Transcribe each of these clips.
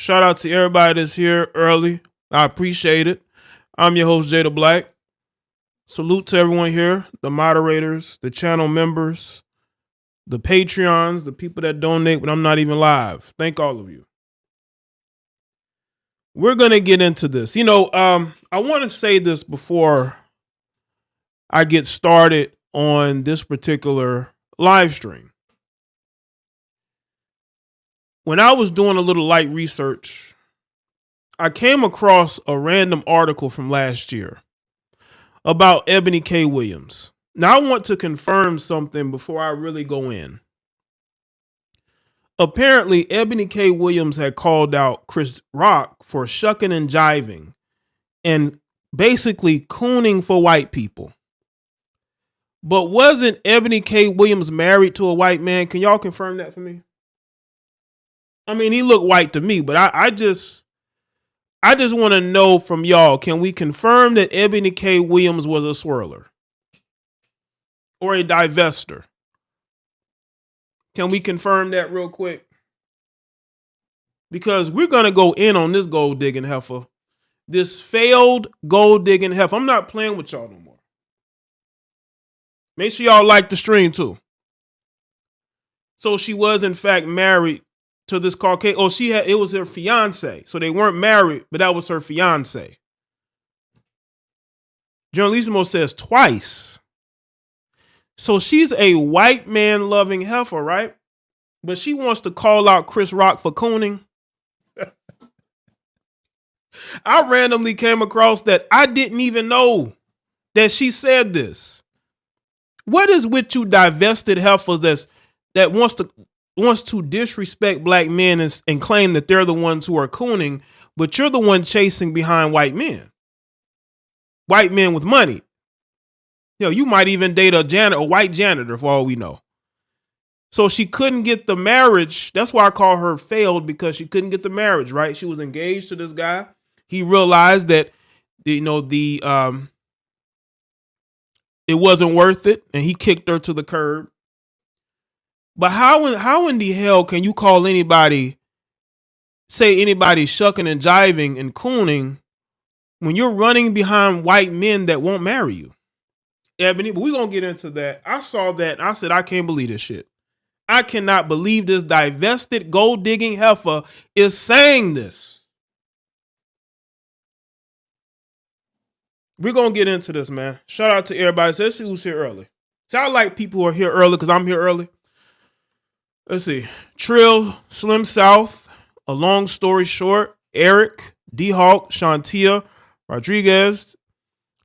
Shout out to everybody that's here early. I appreciate it. I'm your host, Jay the Black. Salute to everyone here, the moderators, the channel members, the Patreons, the people that donate when I'm not even live. Thank all of you. We're going to get into this. I want to say this before I get started on this particular live stream. When I was doing a little light research, I came across a random article from last year about Eboni K. Williams. Now, I want to confirm something before I really go in. Apparently, Eboni K. Williams had called out Chris Rock for shucking and jiving and basically cooning for white people. But wasn't Eboni K. Williams married to a white man? Can y'all confirm that for me? I mean, he looked white to me, but I just want to know from y'all, can we confirm that Eboni K. Williams was a swirler or a divester? Can we confirm that real quick? Because we're going to go in on this gold digging heifer, this failed gold digging heifer. I'm not playing with y'all no more. Make sure y'all like the stream too. So she was in fact married to this Caucasian. Oh, it was her fiance. So they weren't married, but that was her fiance. Journalismo says twice. So she's a white man loving heifer, right? But she wants to call out Chris Rock for cooning. I randomly came across that. I didn't even know that she said this. What is with you divested heifers that wants to disrespect black men and claim that they're the ones who are cooning, but you're the one chasing behind white men with money. You might even date a white janitor for all we know. So she couldn't get the marriage. That's why I call her failed, because she couldn't get the marriage, right? She was engaged to this guy. He realized that, it wasn't worth it, and he kicked her to the curb. But how in the hell can you call anybody shucking and jiving and cooning when you're running behind white men that won't marry you? Ebony, but we're going to get into that. I saw that and I said, I can't believe this shit. I cannot believe this divested gold digging heifer is saying this. We're going to get into this, man. Shout out to everybody. So let's see who's here early. So I like people who are here early because I'm here early. Let's see. Trill, Slim South, A Long Story Short, Eric, D-Hawk, Shantia, Rodriguez,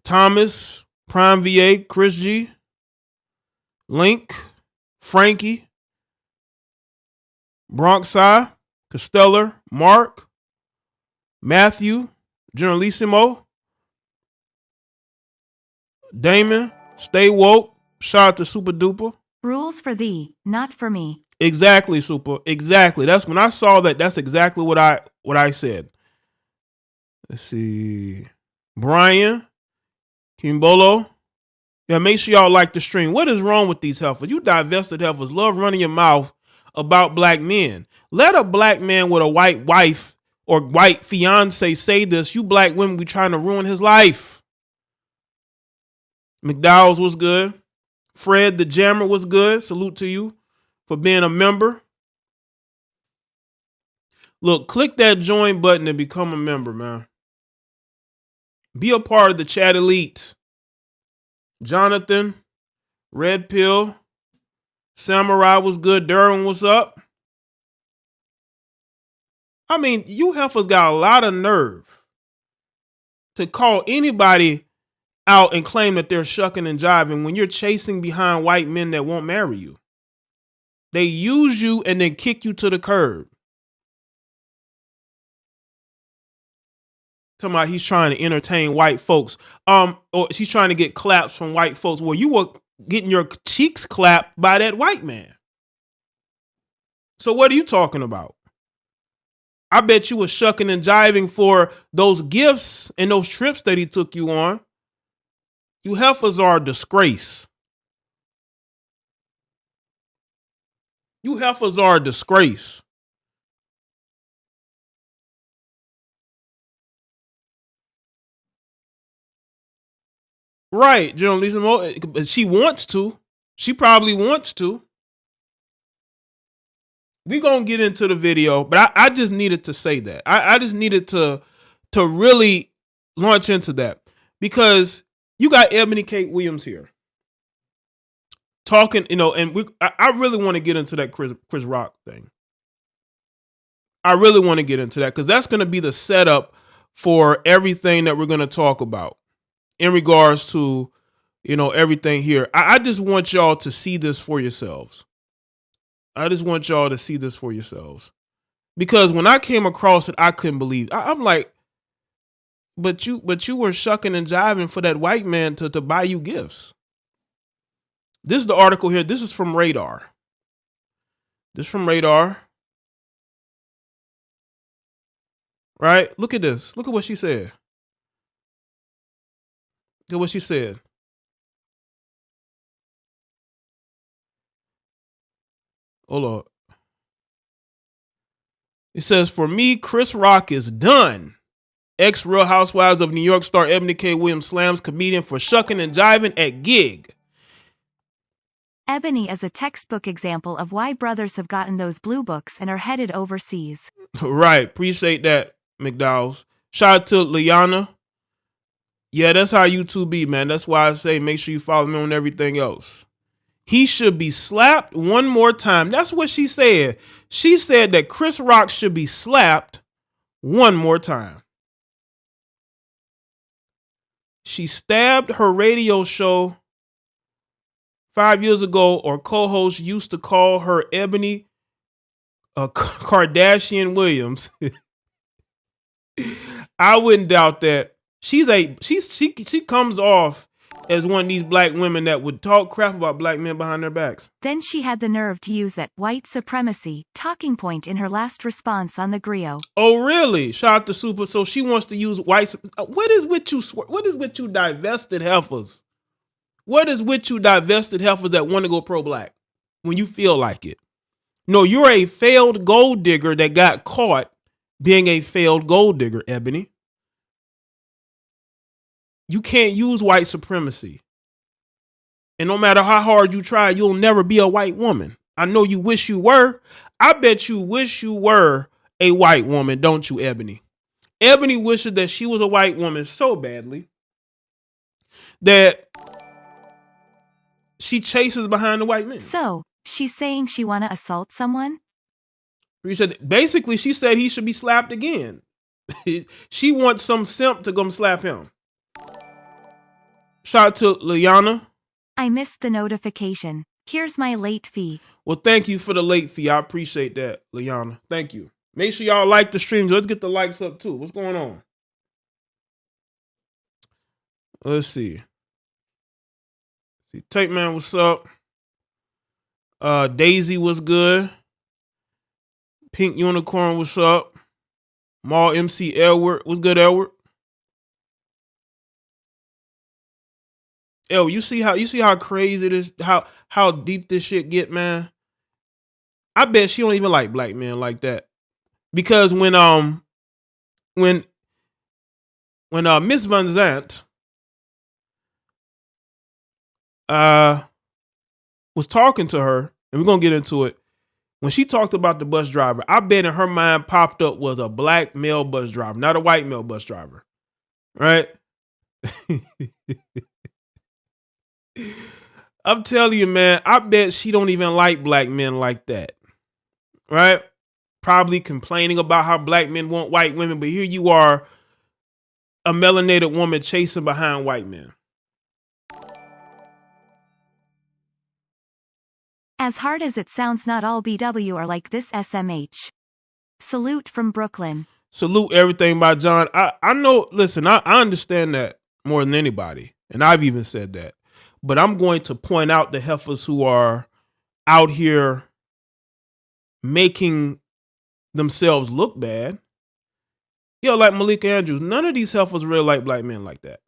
Thomas, Prime VA, Chris G, Link, Frankie, Bronxi, Costellar, Mark, Matthew, Generalissimo, Damon, Stay Woke, shout out to Super Duper. Rules for thee, not for me. Exactly, Super. Exactly. That's when I saw that. That's exactly what I said. Let's see. Brian, Kimbolo. Yeah, make sure y'all like the stream. What is wrong with these heifers? You divested heifers love running your mouth about black men. Let a black man with a white wife or white fiance say this. You black women be trying to ruin his life. McDowell's was good. Fred the Jammer was good. Salute to you for being a member. Look, click that join button and become a member, man. Be a part of the chat elite. Jonathan, Red Pill, Samurai was good. Derwin was up. I mean, you heifers got a lot of nerve to call anybody out and claim that they're shucking and jiving when you're chasing behind white men that won't marry you. They use you and then kick you to the curb. Talking about he's trying to entertain white folks. Or she's trying to get claps from white folks. Well, you were getting your cheeks clapped by that white man. So what are you talking about? I bet you were shucking and jiving for those gifts and those trips that he took you on. You heifers are a disgrace. You heifers are a disgrace. Right, General Lisa Mo. She wants to. She probably wants to. We gonna get into the video, but I just needed to say that. I just needed to really launch into that because you got Ebony Kate Williams here talking, and I really want to get into that Chris Rock thing. I really want to get into that because that's going to be the setup for everything that we're going to talk about in regards to, everything here. I just want y'all to see this for yourselves. I just want y'all to see this for yourselves. Because when I came across it, I couldn't believe. I'm like, but you were shucking and jiving for that white man to buy you gifts. This is the article here. This is from Radar. This is from Radar. Right? Look at this. Look at what she said. Look at what she said. Hold on. It says, for me, Chris Rock is done. Ex-Real Housewives of New York star Ebony K. Williams slams comedian for shucking and jiving at gig. Ebony is a textbook example of why brothers have gotten those blue books and are headed overseas. Right. Appreciate that, McDowell's. Shout out to Liana. Yeah, that's how you two be, man. That's why I say make sure you follow me on everything else. He should be slapped one more time. That's what she said. She said that Chris Rock should be slapped one more time. She stabbed her radio show 5 years ago, or co-host used to call her Ebony Kardashian Williams. I wouldn't doubt that. She comes off as one of these black women that would talk crap about black men behind their backs. Then she had the nerve to use that white supremacy talking point in her last response on the Griot. Oh, really? Shout out to Super. So she wants to use white. What is with you divested heifers? What is with you divested heifers that want to go pro-black when you feel like it? No, you're a failed gold digger that got caught being a failed gold digger, Ebony. You can't use white supremacy. And no matter how hard you try, you'll never be a white woman. I know you wish you were. I bet you wish you were a white woman, don't you, Ebony? Ebony wishes that she was a white woman so badly that she chases behind the white men. So, she's saying she wanna assault someone? Basically, she said he should be slapped again. She wants some simp to come slap him. Shout out to Liana. I missed the notification. Here's my late fee. Well, thank you for the late fee. I appreciate that, Liana. Thank you. Make sure y'all like the streams. Let's get the likes up too. What's going on? Let's see. Tape Man, what's up? Daisy was good. Pink Unicorn, what's up? Mall MC Edward, what's good, Edward? Yo, you see how crazy it is, how deep this shit get, man. I bet she don't even like black men like that. Because when Miss Van Zandt was talking to her, and we're gonna get into it. When she talked about the bus driver, I bet in her mind popped up was a black male bus driver, not a white male bus driver. Right? I'm telling you, man, I bet she don't even like black men like that. Right? Probably complaining about how black men want white women, but here you are, a melanated woman chasing behind white men. As hard as it sounds, not all BW are like this, SMH. Salute from Brooklyn. Salute everything by John. I know, listen, I understand that more than anybody. And I've even said that. But I'm going to point out the heifers who are out here making themselves look bad. Like Malika Andrews, none of these heifers really like black men like that.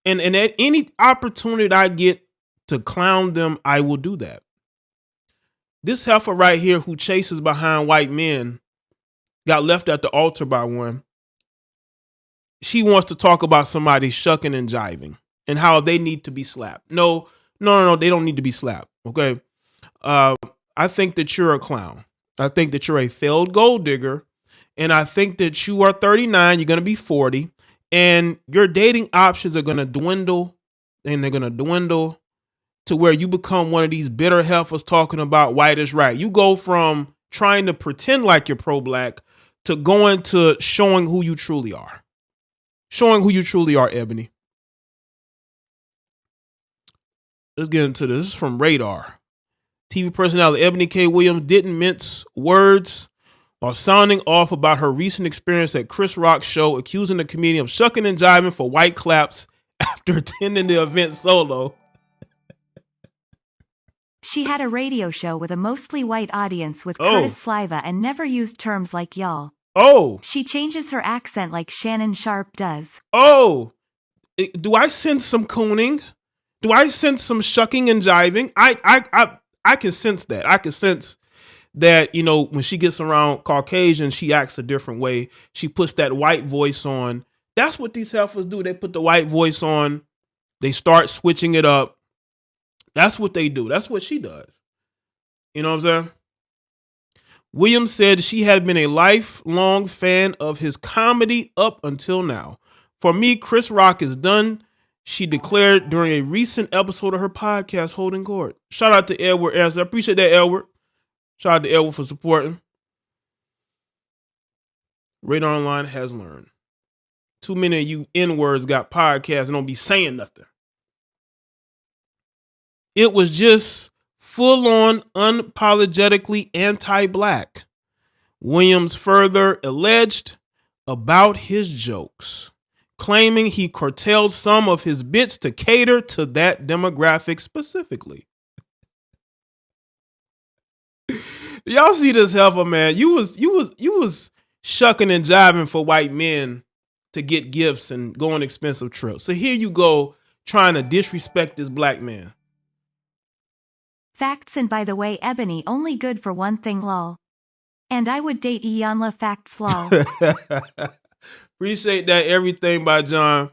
And at any opportunity I get to clown them, I will do that. This heifer right here who chases behind white men got left at the altar by one. She wants to talk about somebody shucking and jiving. and how they need to be slapped. No, they don't need to be slapped. Okay. I think that you're a clown. I think that you're a failed gold digger. And I think that you are 39, you're going to be 40, and your dating options are going to dwindle, and they're going to dwindle to where you become one of these bitter heifers talking about white is right. You go from trying to pretend like you're pro-black to going to showing who you truly are. Showing who you truly are, Ebony. Let's get into this. This is from Radar. TV personality Eboni K. Williams didn't mince words while sounding off about her recent experience at Chris Rock's show, accusing the comedian of shucking and jiving for white claps after attending the event solo. She had a radio show with a mostly white audience with Curtis Sliva and never used terms like y'all. Oh. She changes her accent like Shannon Sharpe does. Oh. Do I sense some cooning? Do I sense some shucking and jiving? I can sense that. I can sense that, you know, when she gets around Caucasian, she acts a different way. She puts that white voice on. That's what these heifers do. They put the white voice on. They start switching it up. That's what they do. That's what she does. You know what I'm saying? Williams said she had been a lifelong fan of his comedy up until now. For me, Chris Rock is done, she declared during a recent episode of her podcast, Holding Court. Shout out to Edward S. I appreciate that, Edward. Shout out to Edward for supporting. Radar Online has learned. Too many of you N-words got podcasts and don't be saying nothing. It was just full-on, unapologetically anti-black. Williams further alleged about his jokes, claiming he curtailed some of his bits to cater to that demographic specifically. Y'all see this heifer, man? You was shucking and jiving for white men to get gifts and go on expensive trips. So here you go trying to disrespect this black man. Facts, and by the way, Ebony only good for one thing, lol. And I would date Iyanla, facts, lol. Appreciate that. Everything by John.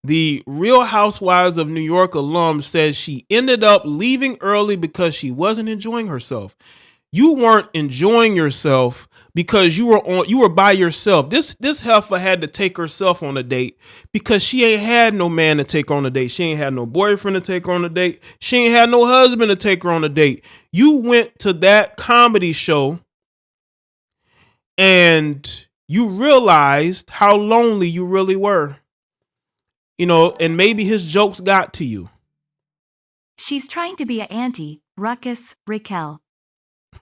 The Real Housewives of New York alum says she ended up leaving early because she wasn't enjoying herself. You weren't enjoying yourself because you were by yourself. This heifer had to take herself on a date because she ain't had no man to take her on a date. She ain't had no boyfriend to take her on a date. She ain't had no husband to take her on a date. You went to that comedy show and you realized how lonely you really were. You know, and maybe his jokes got to you. She's trying to be an auntie, Ruckus, Raquel.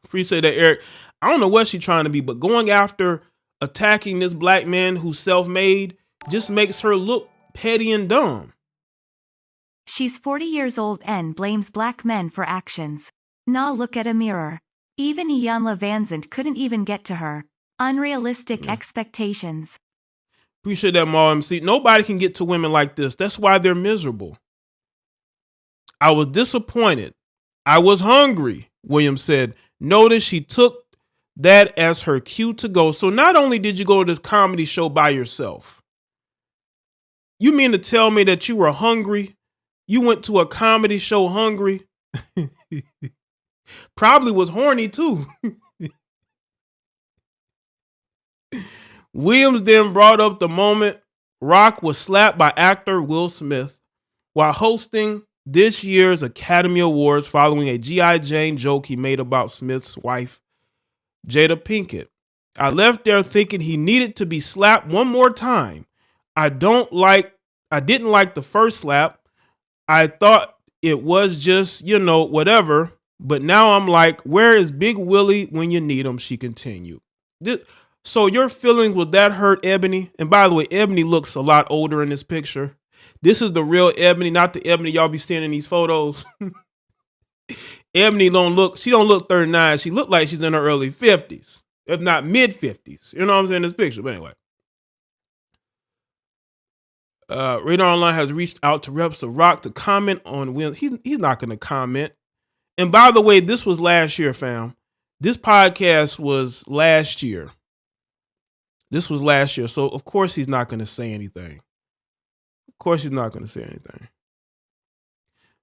Appreciate that, Eric. I don't know what she's trying to be, but going after attacking this black man who's self-made just makes her look petty and dumb. She's 40 years old and blames black men for actions. Nah, look at a mirror. Even Iyanla Vanzant couldn't even get to her. Unrealistic expectations. Appreciate that, Ma MC. Nobody can get to women like this. That's why they're miserable. I was disappointed. I was hungry, Williams said. Notice she took that as her cue to go. So not only did you go to this comedy show by yourself, you mean to tell me that you were hungry? You went to a comedy show hungry? Probably was horny too. Williams then brought up the moment Rock was slapped by actor Will Smith while hosting this year's Academy Awards following a G.I. Jane joke he made about Smith's wife, Jada Pinkett. I left there thinking he needed to be slapped one more time. I didn't like the first slap. I thought it was just, whatever. But now I'm like, where is Big Willie when you need him? She continued. So your feelings was that hurt, Ebony? And by the way, Ebony looks a lot older in this picture. This is the real Ebony, not the Ebony y'all be seeing in these photos. Ebony don't look 39. She looked like she's in her early 50s, if not mid 50s. You know what I'm saying in this picture? But anyway. Radar Online has reached out to reps of Rock to comment on wins. He's not going to comment. And by the way, this was last year, fam. This podcast was last year. So of course he's not going to say anything. Of course, she's not going to say anything.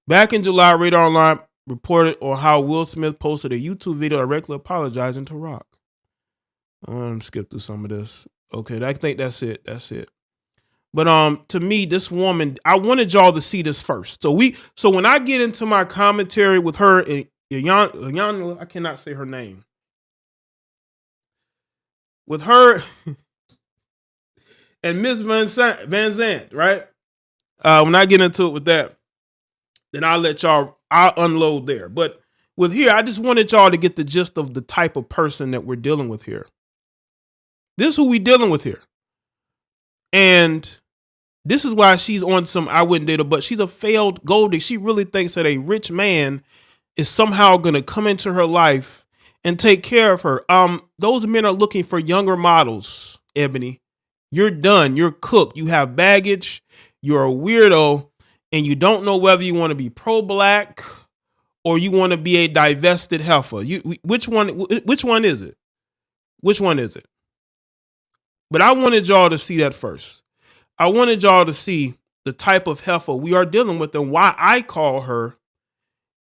Back in July, Radar Online reported on how Will Smith posted a YouTube video directly apologizing to Rock. I'm going to skip through some of this. Okay, I think that's it. That's it. But to me, this woman, I wanted y'all to see this first. So when I get into my commentary with her, I cannot say her name. With her and Miss Van Zandt, right? When I get into it with that, then I'll unload there. But with here, I just wanted y'all to get the gist of the type of person that we're dealing with here. This is who we dealing with here. And this is why she's on some I wouldn't date her, but she's a failed gold digger. She really thinks that a rich man is somehow going to come into her life and take care of her. Those men are looking for younger models, Ebony. You're done. You're cooked. You have baggage. You're a weirdo, and you don't know whether you want to be pro-black or you want to be a divested heifer. Which one is it? Which one is it? But I wanted y'all to see that first. I wanted y'all to see the type of heifer we are dealing with and why I call her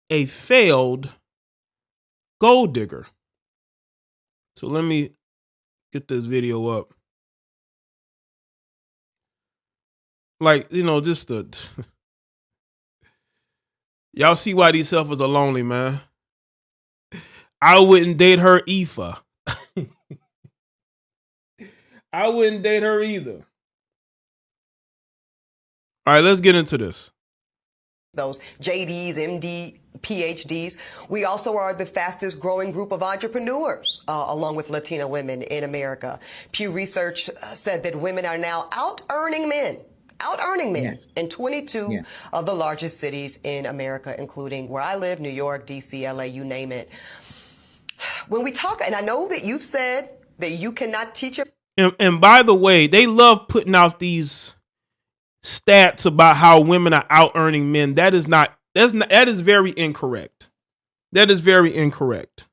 a failed gold digger. So let me get this video up. Like, just the... Y'all see why these heifers are lonely, man. I wouldn't date her either. I wouldn't date her either. All right, let's get into this. Those JDs, MD, PhDs. We also are the fastest growing group of entrepreneurs, along with Latina women in America. Pew Research said that women are now out-earning men yes. in 22 yes. of the largest cities in America, including where I live, New York, DC, LA, you name it. When we talk, and I know that you've said that you cannot teach it. And by the way, they love putting out these stats about how women are out earning men. That is very incorrect. That is very incorrect.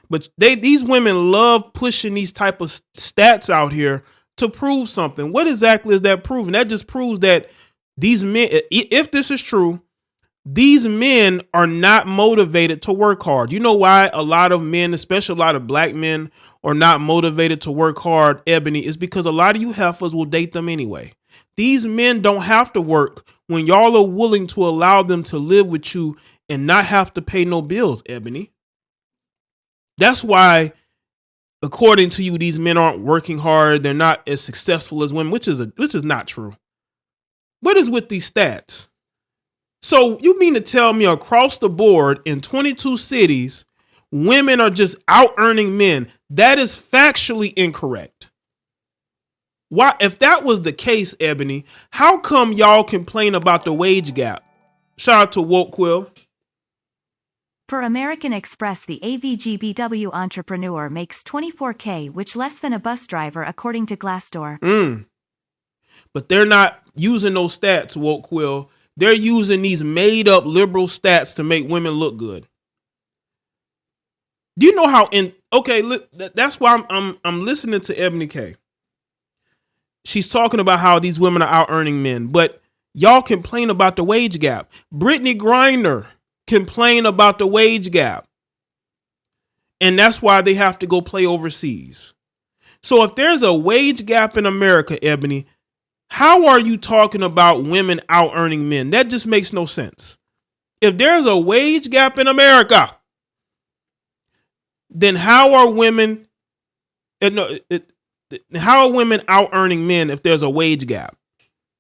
But these women love pushing these type of stats out here to prove something. What exactly is that proving? That just proves that these men, if this is true, these men are not motivated to work hard. You know why a lot of men, especially a lot of black men, are not motivated to work hard, Ebony, is because a lot of you heifers will date them anyway. These men don't have to work when y'all are willing to allow them to live with you and not have to pay no bills, Ebony. That's why, according to you, these men aren't working hard. They're not as successful as women, which is not true. What is with these stats? So you mean to tell me across the board in 22 cities, women are just out earning men? That is factually incorrect. Why, if that was the case, Ebony, how come y'all complain about the wage gap? Shout out to Woke Quill. Per American Express, the AVGBW entrepreneur makes $24K, which less than a bus driver, according to Glassdoor. But they're not using those stats, Woke Quill. They're using these made up liberal stats to make women look good. Do you know how that's why I'm listening to Ebony K. She's talking about how these women are out earning men, but y'all complain about the wage gap. Brittany Griner complain about the wage gap. And that's why they have to go play overseas. So if there's a wage gap in America, Ebony, how are you talking about women out earning men? That just makes no sense. If there's a wage gap in America, then how are women out earning men if there's a wage gap?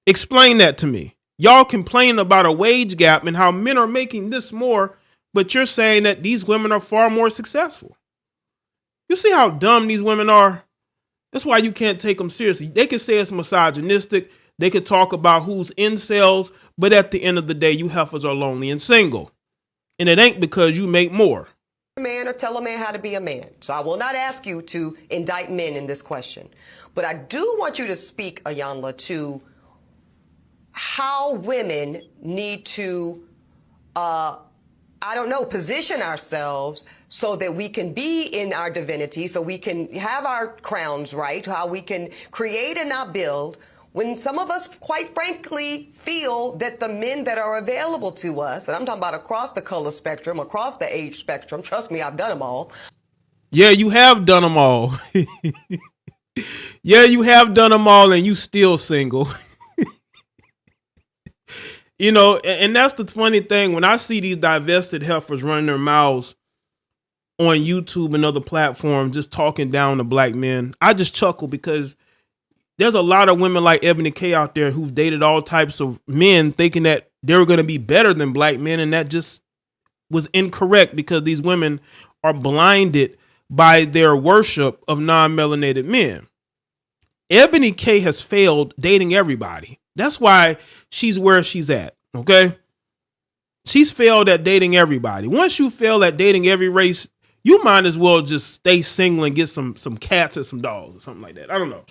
Explain that to me. Y'all complain about a wage gap and how men are making this more, but you're saying that these women are far more successful. You see how dumb these women are? That's why you can't take them seriously. They could say it's misogynistic. They could talk about who's incels, but at the end of the day, you heifers are lonely and single. And it ain't because you make more. Man or tell a man how to be a man. So I will not ask you to indict men in this question. But I do want you to speak, Ayanla, to how women need to, position ourselves so that we can be in our divinity, so we can have our crowns right, how we can create and not build when some of us, quite frankly, feel that the men that are available to us, and I'm talking about across the color spectrum, across the age spectrum, trust me, I've done them all. Yeah, you have done them all. Yeah, you have done them all and you still single. You know, and that's the funny thing. When I see these divested heifers running their mouths on YouTube and other platforms just talking down to black men, I just chuckle because there's a lot of women like Eboni K out there who've dated all types of men thinking that they were going to be better than black men, and that just was incorrect because these women are blinded by their worship of non-melanated men. Eboni K has failed dating everybody. That's why she's where she's at, okay? She's failed at dating everybody. Once you fail at dating every race, you might as well just stay single and get some cats or some dogs or something like that. I don't know.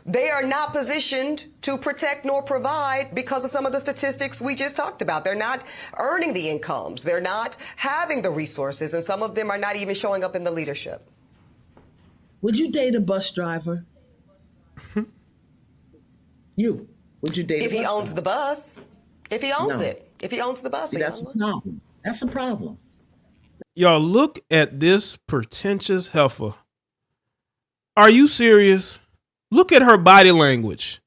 They are not positioned to protect nor provide because of some of the statistics we just talked about. They're not earning the incomes. They're not having the resources, and some of them are not even showing up in the leadership. Would you date a bus driver? Would you date if a bus he owns driver? the bus? If he owns No. it? If he owns the bus? See, that's a problem. That's a problem. Y'all look at this pretentious heifer. Are you serious? Look at her body language.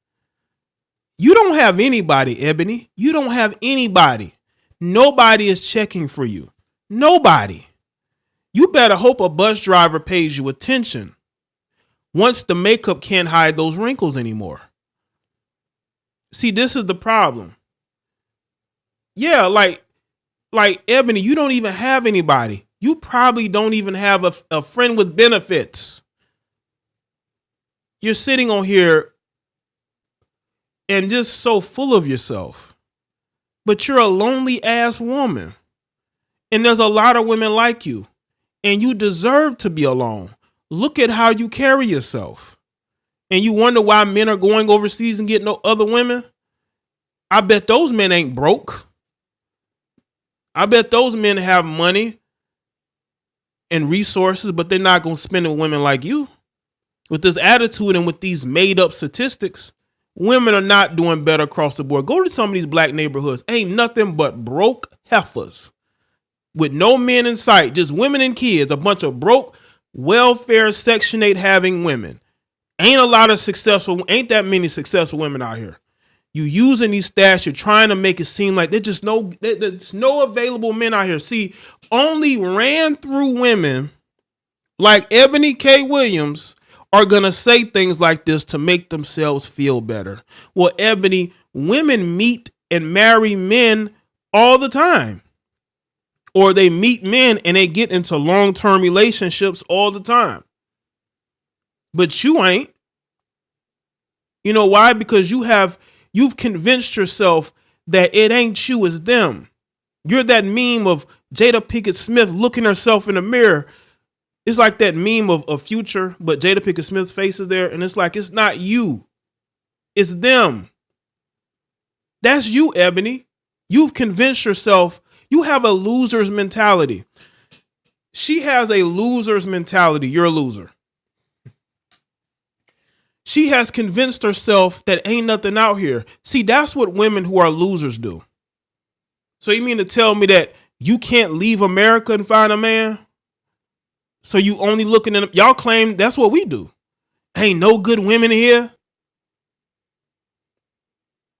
You don't have anybody, Eboni. You don't have anybody. Nobody is checking for you. Nobody. You better hope a bus driver pays you attention once the makeup can't hide those wrinkles anymore. See, this is the problem. Yeah, like Eboni, you don't even have anybody. You probably don't even have a friend with benefits. You're sitting on here and just so full of yourself. But you're a lonely ass woman. And there's a lot of women like you. And you deserve to be alone. Look at how you carry yourself. And you wonder why men are going overseas and getting no other women? I bet those men ain't broke. I bet those men have money and resources, but they're not going to spend it with women like you. With this attitude and with these made up statistics, women are not doing better across the board. Go to some of these black neighborhoods. Ain't nothing but broke heifers with no men in sight, just women and kids, a bunch of broke welfare Section 8 having women. Ain't that many successful women out here. You using these stats, you're trying to make it seem like there's no available men out here. See, only ran through women like Eboni K. Williams are going to say things like this to make themselves feel better. Well, Eboni, women meet and marry men all the time. Or they meet men and they get into long-term relationships all the time. But you ain't. You know why? Because you've convinced yourself that it ain't you, it's them. You're that meme of Jada Pinkett Smith looking herself in the mirror. It's like that meme of Future, but Jada Pinkett Smith's face is there, and it's like, it's not you. It's them. That's you, Eboni. You've convinced yourself. You have a loser's mentality. She has a loser's mentality. You're a loser. She has convinced herself that ain't nothing out here. See, that's what women who are losers do. So you mean to tell me that you can't leave America and find a man? So you only looking at y'all claim that's what we do. Ain't no good women here.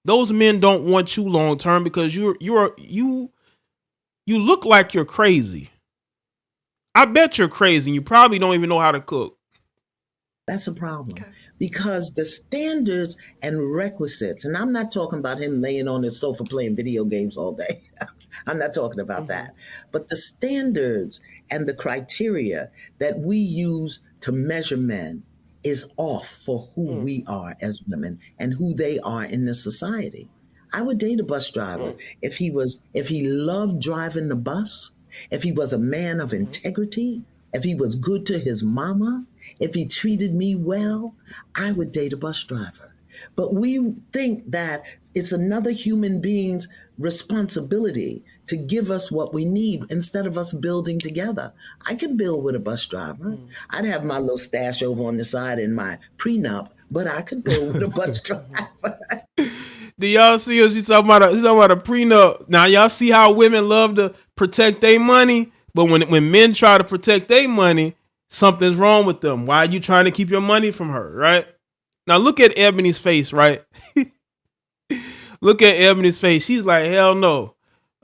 Those men don't want you long term because you look like you're crazy. I bet you're crazy and you probably don't even know how to cook. That's a problem. Okay. Because the standards and requisites, and I'm not talking about him laying on his sofa playing video games all day. I'm not talking about that. But the standards and the criteria that we use to measure men is off for who we are as women and who they are in this society. I would date a bus driver if he loved driving the bus, if he was a man of integrity, if he was good to his mama, if he treated me well, I would date a bus driver. But we think that it's another human being's responsibility to give us what we need instead of us building together. I can build with a bus driver. I'd have my little stash over on the side in my prenup, but I could build with a bus driver. Do y'all see her? She's talking about a prenup. Now y'all see how women love to protect their money, but when men try to protect their money, something's wrong with them. Why are you trying to keep your money from her, right? Now look at Ebony's face, right? Look at Ebony's face. She's like, hell no.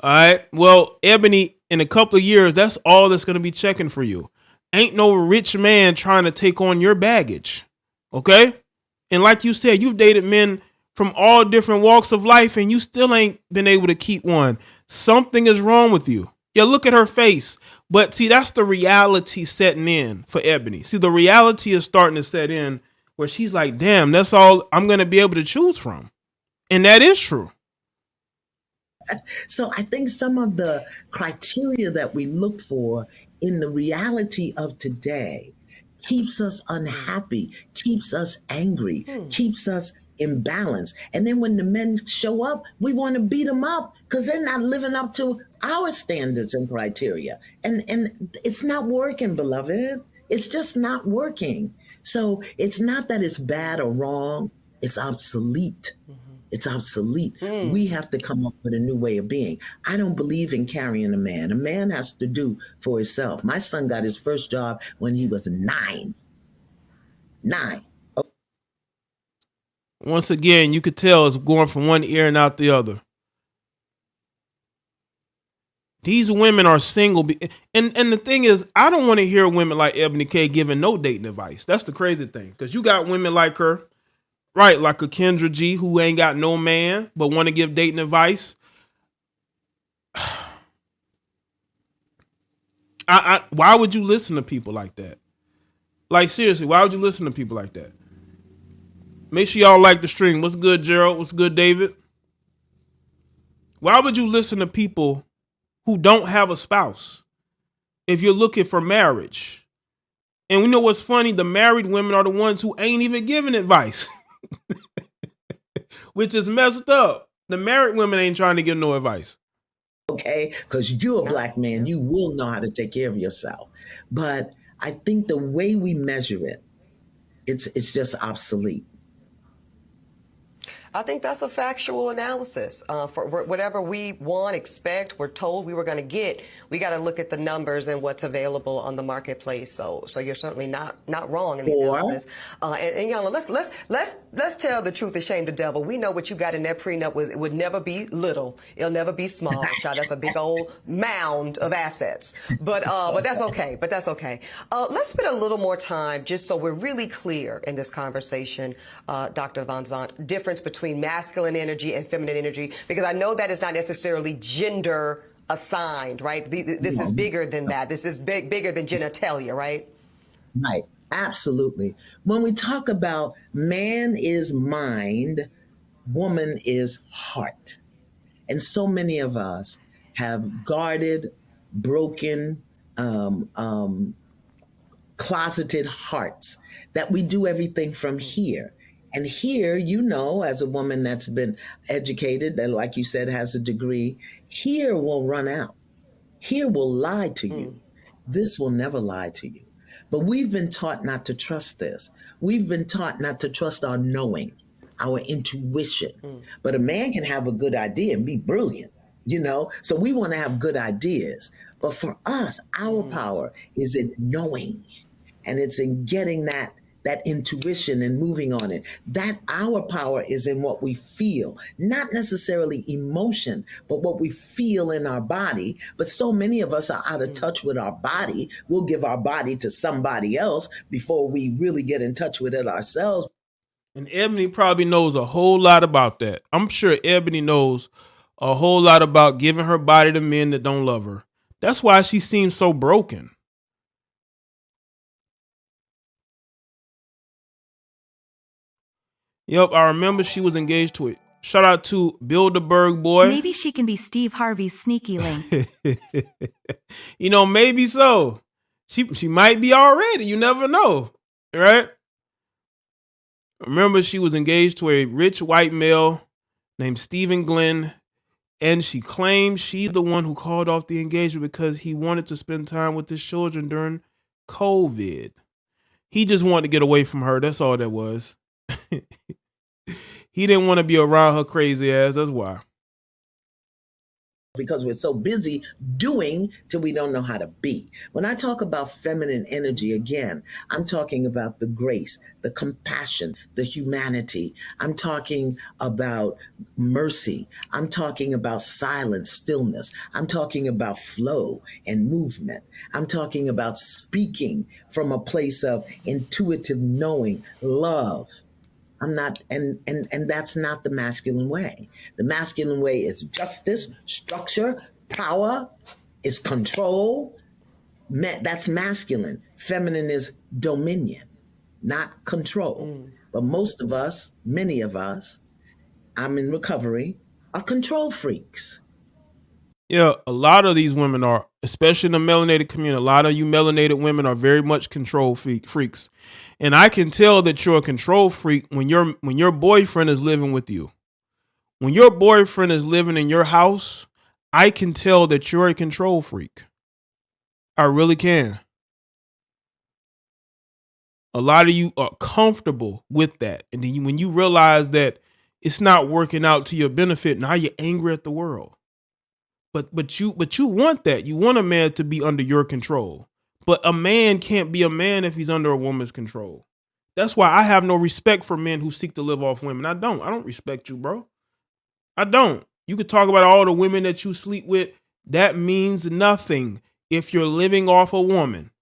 All right. Well, Ebony, in a couple of years, that's all that's going to be checking for you. Ain't no rich man trying to take on your baggage. Okay. And like you said, you've dated men from all different walks of life and you still ain't been able to keep one. Something is wrong with you. Yeah, look at her face. But see, that's the reality setting in for Ebony. See, the reality is starting to set in where she's like, damn, that's all I'm going to be able to choose from. And that is true. So I think some of the criteria that we look for in the reality of today keeps us unhappy, keeps us angry, keeps us imbalanced. And then when the men show up, we want to beat them up because they're not living up to our standards and criteria. And it's not working, beloved. It's just not working. So it's not that it's bad or wrong. It's obsolete. It's obsolete. We have to come up with a new way of being. I don't believe in carrying a man. A man has to do for himself. My son got his first job when he was 9. 9. Once again, you could tell it's going from one ear and out the other. These women are single. And the thing is, I don't want to hear women like Ebony K giving no dating advice. That's the crazy thing. Because you got women like her, right, like a Kendra G who ain't got no man but want to give dating advice. Why would you listen to people like that? Like, seriously, why would you listen to people like that? Make sure y'all like the stream. What's good, Gerald? What's good, David? Why would you listen to people who don't have a spouse if you're looking for marriage? And we know what's funny? The married women are the ones who ain't even giving advice, which is messed up. The married women ain't trying to give no advice. Okay, because you're a black man, you will know how to take care of yourself. But I think the way we measure it, it's just obsolete. I think that's a factual analysis. For whatever we want, expect, we're told we were going to get, we got to look at the numbers and what's available on the marketplace. So you're certainly not wrong in the analysis. And Yana, let's tell the truth and shame the devil. We know what you got in that prenup would never be little. It'll never be small. Child, that's a big old mound of assets. But that's okay. Let's spend a little more time just so we're really clear in this conversation, Dr. Van Zandt, difference between masculine energy and feminine energy, because I know that is not necessarily gender assigned, right? This is bigger than that. This is bigger than genitalia, right? Right. Absolutely. When we talk about man is mind, woman is heart. And so many of us have guarded, broken, closeted hearts that we do everything from here. And here, you know, as a woman that's been educated, that, like you said, has a degree, here will run out. Here will lie to you. This will never lie to you. But we've been taught not to trust this. We've been taught not to trust our knowing, our intuition. But a man can have a good idea and be brilliant, you know? So we want to have good ideas. But for us, our power is in knowing. And it's in getting that intuition and moving on it. That our power is in what we feel, not necessarily emotion, but what we feel in our body. But so many of us are out of touch with our body. We'll give our body to somebody else before we really get in touch with it ourselves. And Ebony probably knows a whole lot about that. I'm sure Ebony knows a whole lot about giving her body to men that don't love her. That's why she seems so broken. Yep, I remember she was engaged to it. Shout out to Bilderberg boy. Maybe she can be Steve Harvey's sneaky link. You know, maybe so. She might be already. You never know, right? Remember, she was engaged to a rich white male named Stephen Glenn, And she claims she's the one who called off the engagement because he wanted to spend time with his children during COVID. He just wanted to get away from her. That's all that was. He didn't want to be around her crazy ass. That's why. Because we're so busy doing till we don't know how to be. When I talk about feminine energy, again, I'm talking about the grace, the compassion, the humanity. I'm talking about mercy. I'm talking about silence, stillness. I'm talking about flow and movement. I'm talking about speaking from a place of intuitive knowing, love. I'm not, and that's not the masculine way. The masculine way is justice, structure, power, it's control. That's masculine. Feminine is dominion, not control. But most of us, many of us, I'm in recovery, are control freaks. Yeah, a lot of these women are, especially in the melanated community. A lot of you melanated women are very much control freaks. And I can tell that you're a control freak when your boyfriend is living with you. When your boyfriend is living in your house, I can tell that you're a control freak. I really can. A lot of you are comfortable with that. And then when you realize that it's not working out to your benefit, now you're angry at the world. But you want that. You want a man to be under your control. But a man can't be a man if he's under a woman's control. That's why I have no respect for men who seek to live off women. I don't respect you, bro. I don't. You could talk about all the women that you sleep with. That means nothing if you're living off a woman.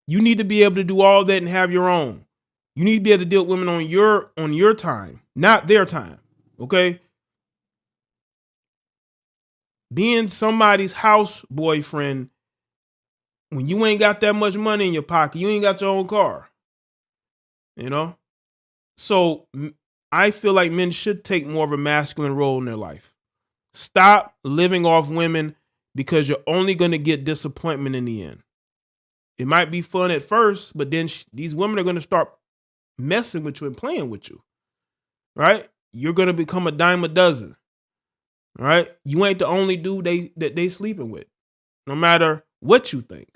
You need to be able to do all that and have your own. You need to be able to deal with women on your time, not their time. Okay? Being somebody's house boyfriend when you ain't got that much money in your pocket, you ain't got your own car. You know? So I feel like men should take more of a masculine role in their life. Stop living off women because you're only going to get disappointment in the end. It might be fun at first, but then these women are going to start messing with you and playing with you. Right? You're going to become a dime a dozen. Right? You ain't the only dude that they sleeping with, no matter what you think.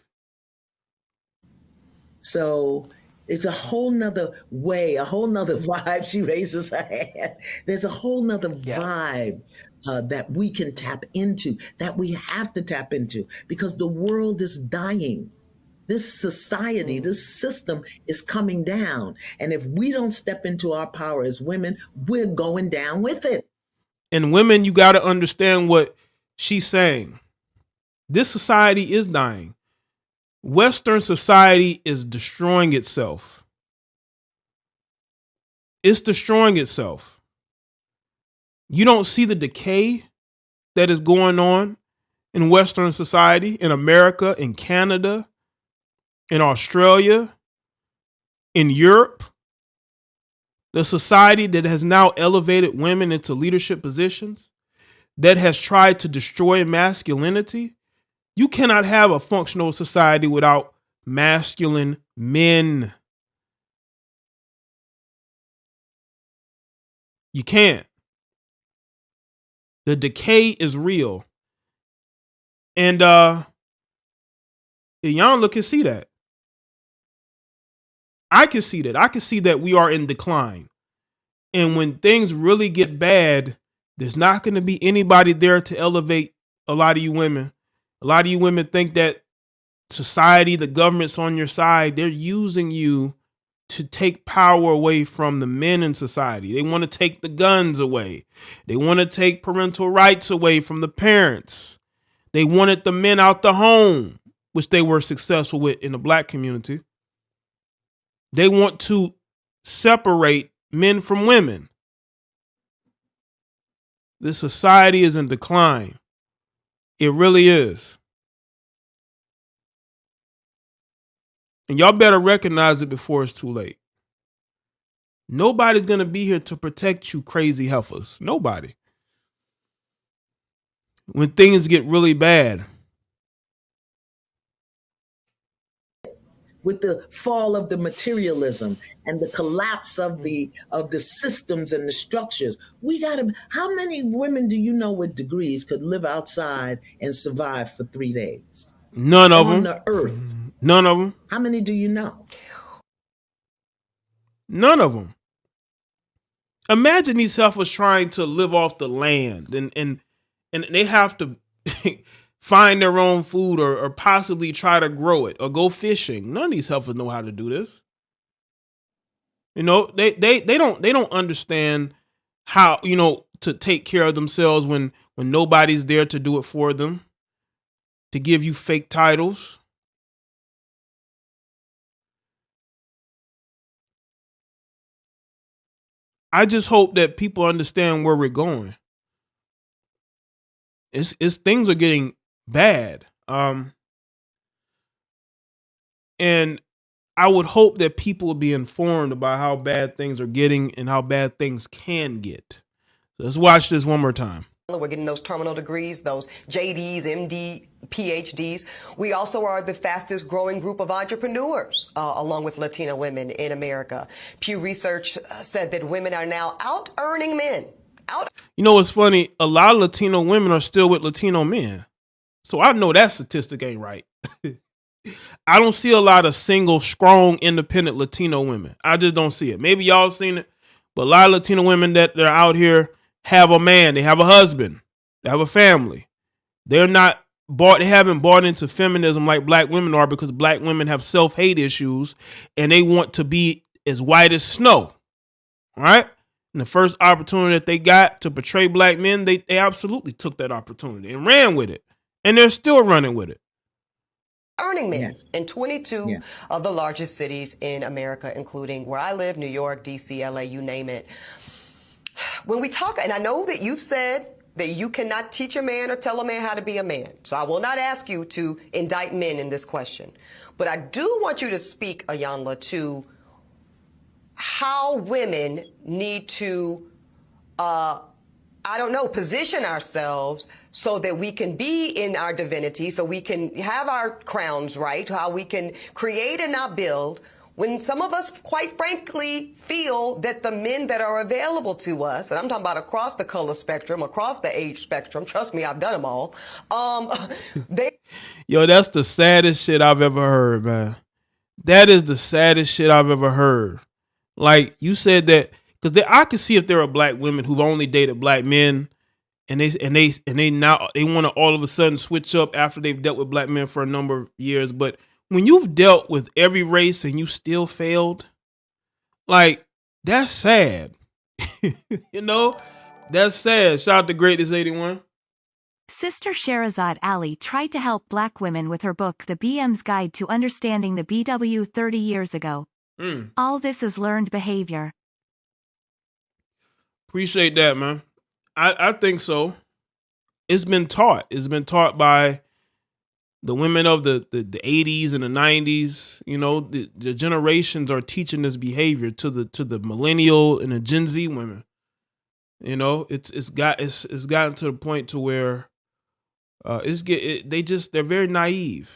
So it's a whole nother way, a whole nother vibe. She raises her hand. There's a whole nother vibe that we can tap into, that we have to tap into, because the world is dying. This society, this system is coming down. And if we don't step into our power as women, we're going down with it. And women, you got to understand what she's saying. This society is dying. Western society is destroying itself. It's destroying itself. You don't see the decay that is going on in Western society, in America, in Canada, in Australia, in Europe. The society that has now elevated women into leadership positions, that has tried to destroy masculinity. You cannot have a functional society without masculine men. You can't. The decay is real. And Iyanla can see that. I can see that. I can see that we are in decline. And when things really get bad, there's not going to be anybody there to elevate a lot of you women. A lot of you women think that society, the government's on your side. They're using you to take power away from the men in society. They want to take the guns away. They want to take parental rights away from the parents. They wanted the men out the home, which they were successful with in the black community. They want to separate men from women. This society is in decline. It really is. And y'all better recognize it before it's too late. Nobody's going to be here to protect you crazy heifers. Nobody. When things get really bad. with the fall of the materialism and the collapse of the systems and the structures. We got to. How many women do you know with degrees could live outside and survive for 3 days? None of them. On the earth. None of them. How many do you know? None of them. Imagine these heifers trying to live off the land and they have to find their own food or possibly try to grow it or go fishing. None of these heifers know how to do this. You know, they don't understand how, you know, to take care of themselves when nobody's there to do it for them, to give you fake titles. I just hope that people understand where we're going. It's things are getting bad. And I would hope that people will be informed about how bad things are getting and how bad things can get. So let's watch this one more time. We're getting those terminal degrees, those JDs, MD, PhDs. We also are the fastest growing group of entrepreneurs, along with Latino women in America. Pew Research said that women are now out earning men. You know what's funny? A lot of Latino women are still with Latino men. So I know that statistic ain't right. I don't see a lot of single, strong, independent Latino women. I just don't see it. Maybe y'all seen it, but a lot of Latino women that are out here have a man, they have a husband, they have a family. They haven't bought into feminism like black women are, because black women have self-hate issues and they want to be as white as snow. All right. And the first opportunity that they got to portray black men, they absolutely took that opportunity and ran with it. And they're still running with it. Earning men in 22 of the largest cities in America, including where I live, New York, DC, LA, you name it. When we talk, and I know that you've said that you cannot teach a man or tell a man how to be a man. So I will not ask you to indict men in this question. But I do want you to speak, Iyanla, to how women need to, position ourselves so that we can be in our divinity, so we can have our crowns right, how we can create and not build, when some of us, quite frankly, feel that the men that are available to us, and I'm talking about across the color spectrum, across the age spectrum, trust me, I've done them all, Yo, that's the saddest shit I've ever heard, man. That is the saddest shit I've ever heard. Like, you said that, because I can see if there are black women who've only dated black men, and they now they want to all of a sudden switch up after they've dealt with black men for a number of years. But when you've dealt with every race and you still failed, like, that's sad. You know, that's sad. Shout out to Greatness 81. Sister Sherazad Ali tried to help black women with her book The BM's Guide to Understanding the BW 30 years ago. All this is learned behavior. Appreciate that, man. I think so. It's been taught. It's been taught by the women of the 80s and the 90s. You know, the generations are teaching this behavior to the millennial and the Gen Z women. You know, it's gotten to the point to where they're very naive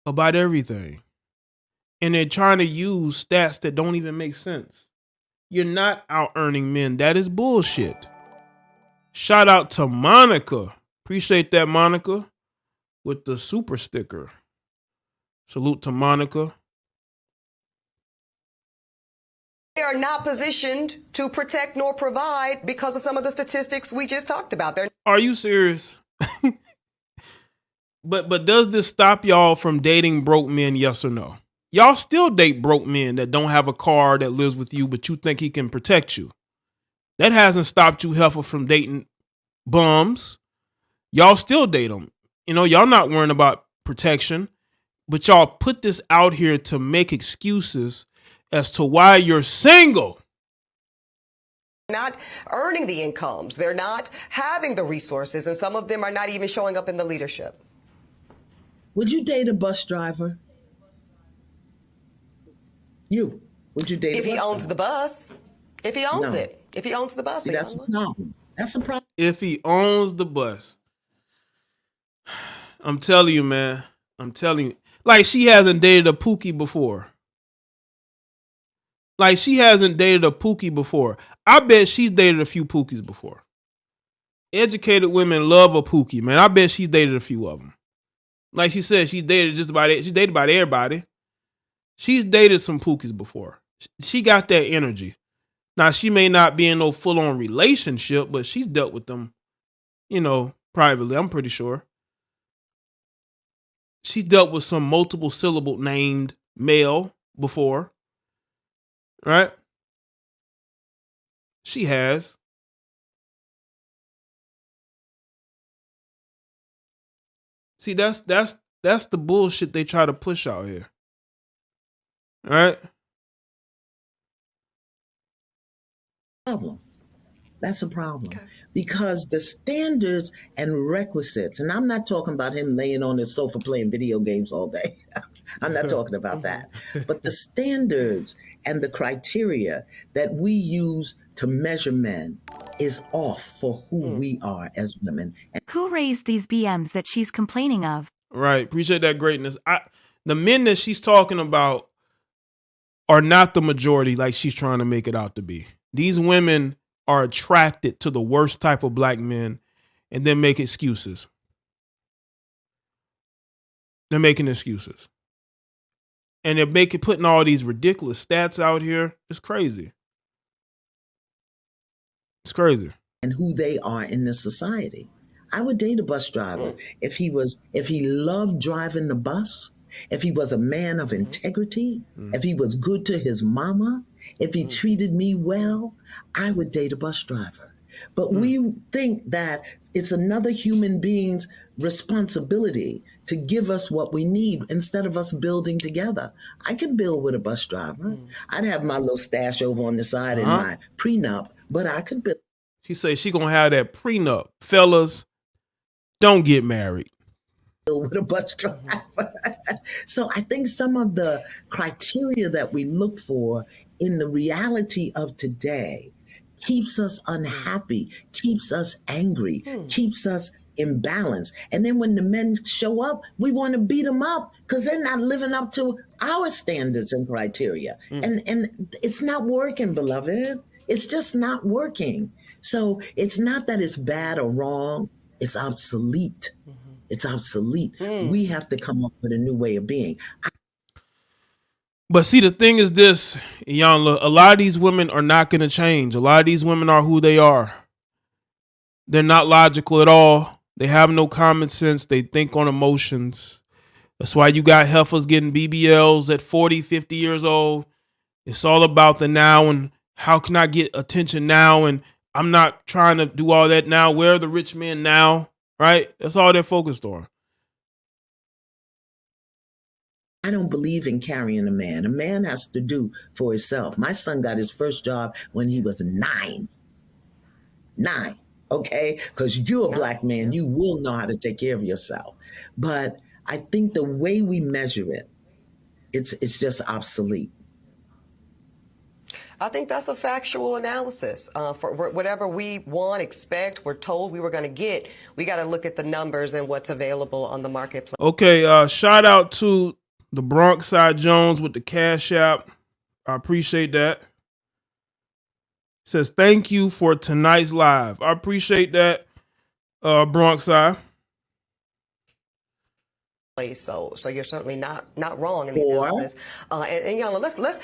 about everything. And they're trying to use stats that don't even make sense. You're not out earning men. That is bullshit. Shout out to Monica. Appreciate that, Monica, with the super sticker. Salute to Monica. They are not positioned to protect nor provide because of some of the statistics we just talked about. Are you serious? But does this stop y'all from dating broke men, yes or no? Y'all still date broke men that don't have a car, that lives with you, but you think he can protect you. That hasn't stopped you, heifer, from dating bums. Y'all still date them. You know, y'all not worrying about protection, but y'all put this out here to make excuses as to why you're single. Not earning the incomes. They're not having the resources, and some of them are not even showing up in the leadership. Would you date a bus driver? Would you date if he owns the bus? If he owns it. If he owns the bus. See, that's a problem. That's a problem. If he owns the bus. I'm telling you, man. I'm telling you. Like she hasn't dated a Pookie before. Like she hasn't dated a Pookie before. I bet she's dated a few Pookies before. Educated women love a Pookie, man. I bet she's dated a few of them. Like she said, she's dated just about it. She dated about everybody. She's dated some Pookies before. She got that energy. Now she may not be in no full-on relationship, but she's dealt with them, you know, privately. I'm pretty sure. She's dealt with some multiple syllable named male before. Right? She has. See, that's the bullshit they try to push out here. Right? Problem. That's a problem. Okay. Because the standards and requisites, and I'm not talking about him laying on his sofa playing video games all day. I'm not talking about that. But the standards and the criteria that we use to measure men is off for who we are as women. Who raised these BMs that she's complaining of? Right. Appreciate that greatness. The men that she's talking about are not the majority like she's trying to make it out to be. These women are attracted to the worst type of black men and then make excuses. They're making excuses. And they're putting all these ridiculous stats out here. It's crazy. It's crazy. And who they are in this society. I would date a bus driver if he loved driving the bus, if he was a man of integrity, if he was good to his mama, if he treated me well, I would date a bus driver. But we think that it's another human being's responsibility to give us what we need instead of us building together. I could build with a bus driver. I'd have my little stash over on the side in my prenup, but I could build. She say she gonna have that prenup. Fellas, don't get married. With a bus driver. So I think some of the criteria that we look for in the reality of today keeps us unhappy, keeps us angry, keeps us imbalanced. And then when the men show up, we want to beat them up because they're not living up to our standards and criteria. And it's not working, beloved. It's just not working. So it's not that it's bad or wrong. It's obsolete. It's obsolete. We have to come up with a new way of being. But see, the thing is this, Iyanla, a lot of these women are not going to change. A lot of these women are who they are. They're not logical at all. They have no common sense. They think on emotions. That's why you got heifers getting BBLs at 40, 50 years old. It's all about the now and how can I get attention now? And I'm not trying to do all that now. Where are the rich men now? Right? That's all they're focused on. I don't believe in carrying a man. A man has to do for himself. My son got his first job when he was 9. 9, okay? Because you're a black man, you will know how to take care of yourself. But I think the way we measure it, it's just obsolete. I think that's a factual analysis. For whatever we want, expect, we're told we were going to get, we got to look at the numbers and what's available on the marketplace. Okay, shout out to the Bronx Side Jones with the Cash App. I appreciate that. Says, thank you for tonight's live. I appreciate that, Bronx Side. So you're certainly not wrong in the analysis. And Iyanla,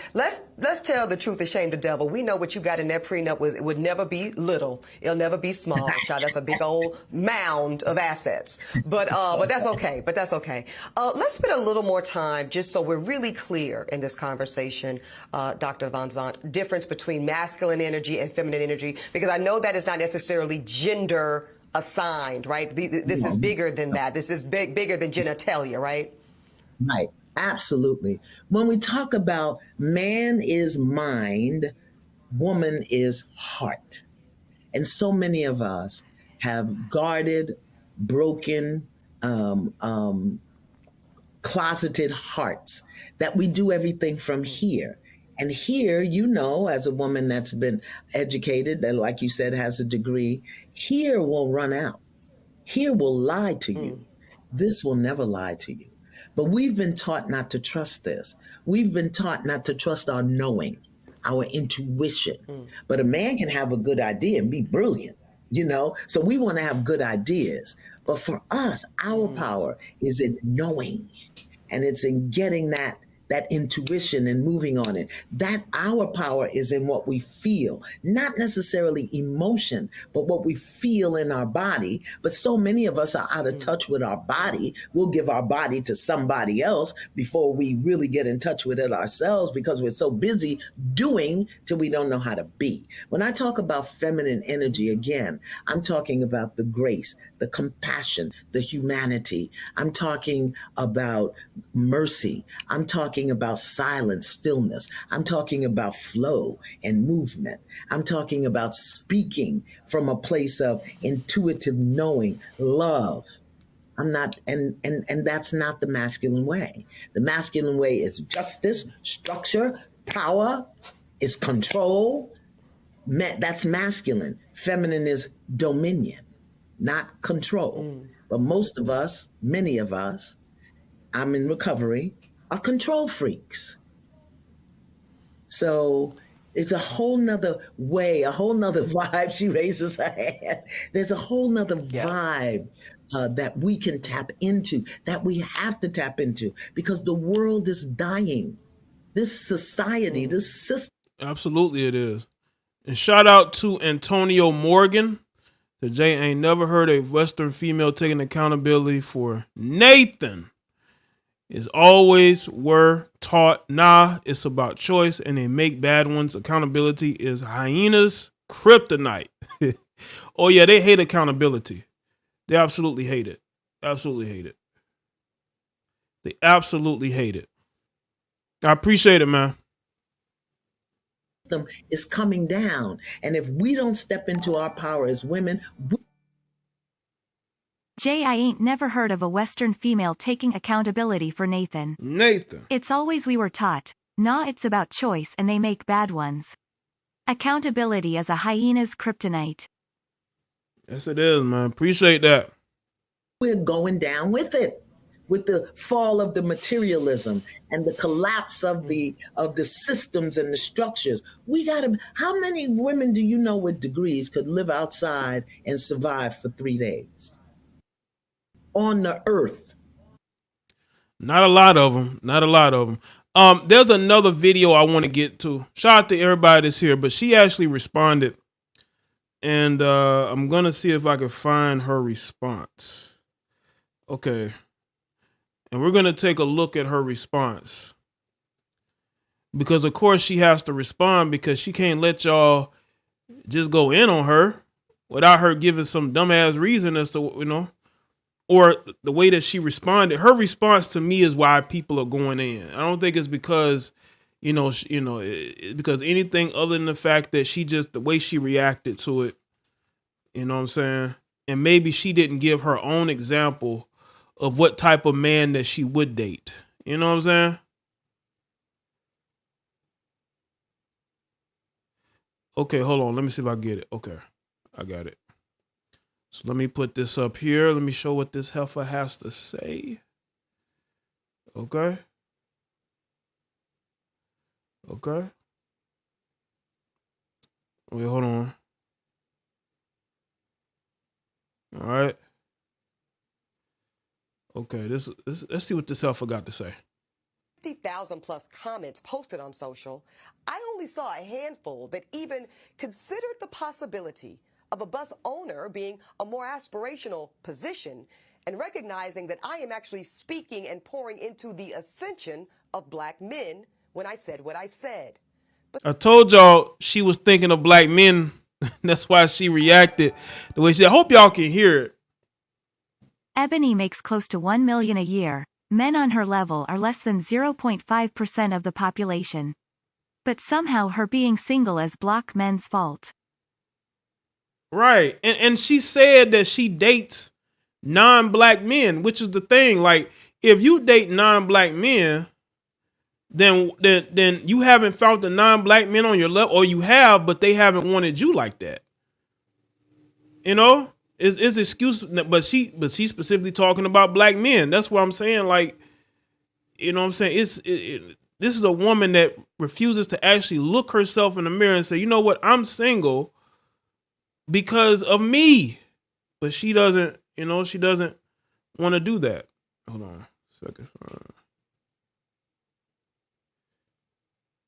let's tell the truth and shame the devil. We know what you got in that prenup would never be little. It'll never be small. Child, that's a big old mound of assets. But that's okay. Let's spend a little more time just so we're really clear in this conversation, Dr. Van Zandt, difference between masculine energy and feminine energy, because I know that is not necessarily gender assigned, right? This is bigger than that. This is bigger than genitalia, right? Right. Absolutely. When we talk about man is mind, woman is heart. And so many of us have guarded, broken, closeted hearts that we do everything from here. And here, as a woman that's been educated, that, like you said, has a degree, here will run out. Here will lie to you. This will never lie to you. But we've been taught not to trust this. We've been taught not to trust our knowing, our intuition. But a man can have a good idea and be brilliant, you know? So we want to have good ideas. But for us, our power is in knowing, and it's in getting that intuition and moving on it. That our power is in what we feel, not necessarily emotion, but what we feel in our body. But so many of us are out of touch with our body. We'll give our body to somebody else before we really get in touch with it ourselves, because we're so busy doing till we don't know how to be. When I talk about feminine energy, again, I'm talking about the grace, the compassion, the humanity. I'm talking about mercy. I'm talking about silence, stillness. I'm talking about flow and movement. I'm talking about speaking from a place of intuitive knowing, love. I'm not, and that's not the masculine way. The masculine way is justice, structure, power, is control. That's masculine. Feminine is dominion, not control. But most of us, many of us, I'm in recovery, are control freaks. So it's a whole nother way, a whole nother vibe. She raises her hand. There's a whole nother vibe that we can tap into, that we have to tap into, because the world is dying. This society, this system. Absolutely it is. And shout out to Antonio Morgan. The Jaye ain't never heard a Western female taking accountability for Nathan. Is always were taught, nah, it's about choice, and they make bad ones. Accountability is hyenas' kryptonite. Oh yeah, they hate accountability. They absolutely hate it. Absolutely hate it. They absolutely hate it. I appreciate it, man. Is coming down, and if we don't step into our power as women, Jaye, I ain't never heard of a Western female taking accountability for Nathan. It's always we were taught, nah, it's about choice, and they make bad ones. Accountability is a hyena's kryptonite. Yes, it is, man. Appreciate that. We're going down with it, with the fall of the materialism and the collapse of the systems and the structures. We gotta. How many women do you know with degrees could live outside and survive for 3 days? On the earth. Not a lot of them. Not a lot of them. There's another video I want to get to. Shout out to everybody that's here, but she actually responded, and I'm gonna see if I can find her response. Okay, and we're gonna take a look at her response, because of course she has to respond, because she can't let y'all just go in on her without her giving some dumbass reason as to, you know. Or the way that she responded. Her response to me is why people are going in. I don't think it's because, because anything other than the fact that the way she reacted to it, you know what I'm saying? And maybe she didn't give her own example of what type of man that she would date. You know what I'm saying? Okay, hold on. Let me see if I get it. Okay, I got it. So let me put this up here. Let me show what this heifer has to say. Okay. Okay. Wait, hold on. All right. Okay, let's see what this heifer got to say. 50,000 plus comments posted on social. I only saw a handful that even considered the possibility of a bus owner being a more aspirational position, and recognizing that I am actually speaking and pouring into the ascension of black men when I said what I said. But I told y'all she was thinking of black men. That's why she reacted the way she did. I hope y'all can hear it. Eboni makes close to $1 million a year. Men on her level are less than 0.5% of the population. But somehow her being single is black men's fault. Right. And she said that she dates non-black men, which is the thing. Like, if you date non-black men, then you haven't found the non-black men on your level, or you have, but they haven't wanted you like that. You know? It's excuse, but she's specifically talking about black men. That's what I'm saying. Like, you know what I'm saying? This is a woman that refuses to actually look herself in the mirror and say, you know what, I'm single because of me. But she doesn't, you know, she doesn't want to do that. Hold on a second.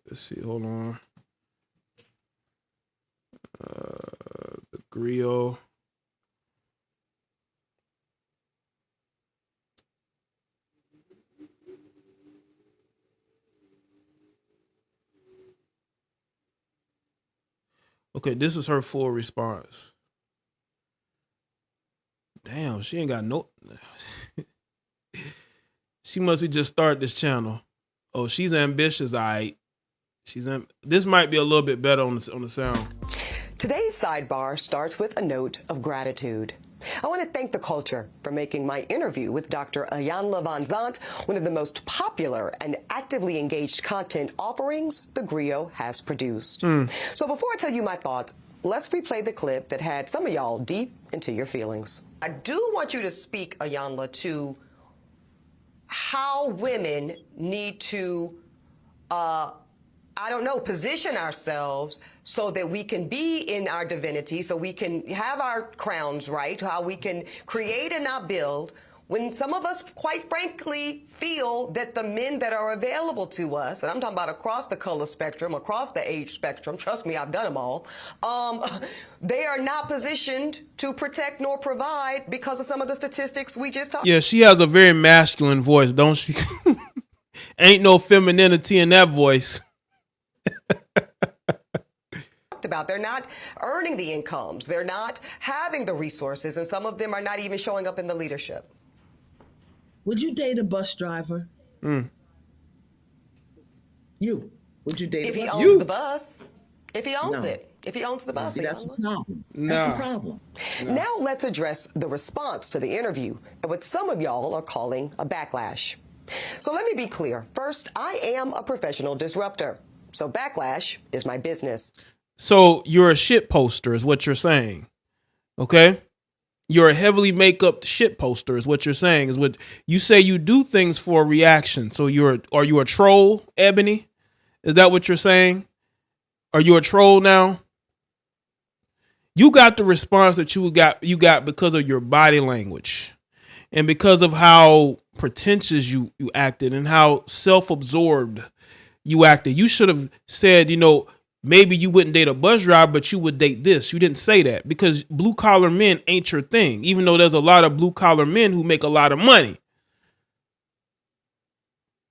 Let's see, hold on. The griot. Okay, this is her full response. Damn, she ain't got no. She must be just started this channel. Oh, she's ambitious, all right. This might be a little bit better on the sound. Today's sidebar starts with a note of gratitude. I want to thank the culture for making my interview with Dr. Iyanla Vanzant one of the most popular and actively engaged content offerings the griot has produced. So before I tell you my thoughts, let's replay the clip that had some of y'all deep into your feelings. I do want you to speak, Iyanla, to how women need to, position ourselves so that we can be in our divinity, so we can have our crowns right, how we can create and not build, when some of us, quite frankly, feel that the men that are available to us, and I'm talking about across the color spectrum, across the age spectrum, trust me, I've done them all, they are not positioned to protect nor provide because of some of the statistics we just talked about. Yeah, she has a very masculine voice, don't she? Ain't no femininity in that voice. About. They're not earning the incomes. They're not having the resources, and some of them are not even showing up in the leadership. Would you date a bus driver? You. Would you date if a he bus owns the bus? If he owns No. it. If he owns the bus. See, that's a Iyanla. problem. That's a problem. Now let's address the response to the interview and what some of y'all are calling a backlash. So let me be clear. First, I am a professional disruptor. So backlash is my business. So you're a shit poster is what you're saying. Okay? You're a heavily make-up shit poster is what you're saying. Is what you say you do things for a reaction. So are you a troll, Eboni? Is that what you're saying? Are you a troll now? You got the response that you got because of your body language and because of how pretentious you acted and how self-absorbed you acted. You should have said, you know, maybe you wouldn't date a bus driver, but you would date this. You didn't say that because blue collar men ain't your thing, even though there's a lot of blue collar men who make a lot of money.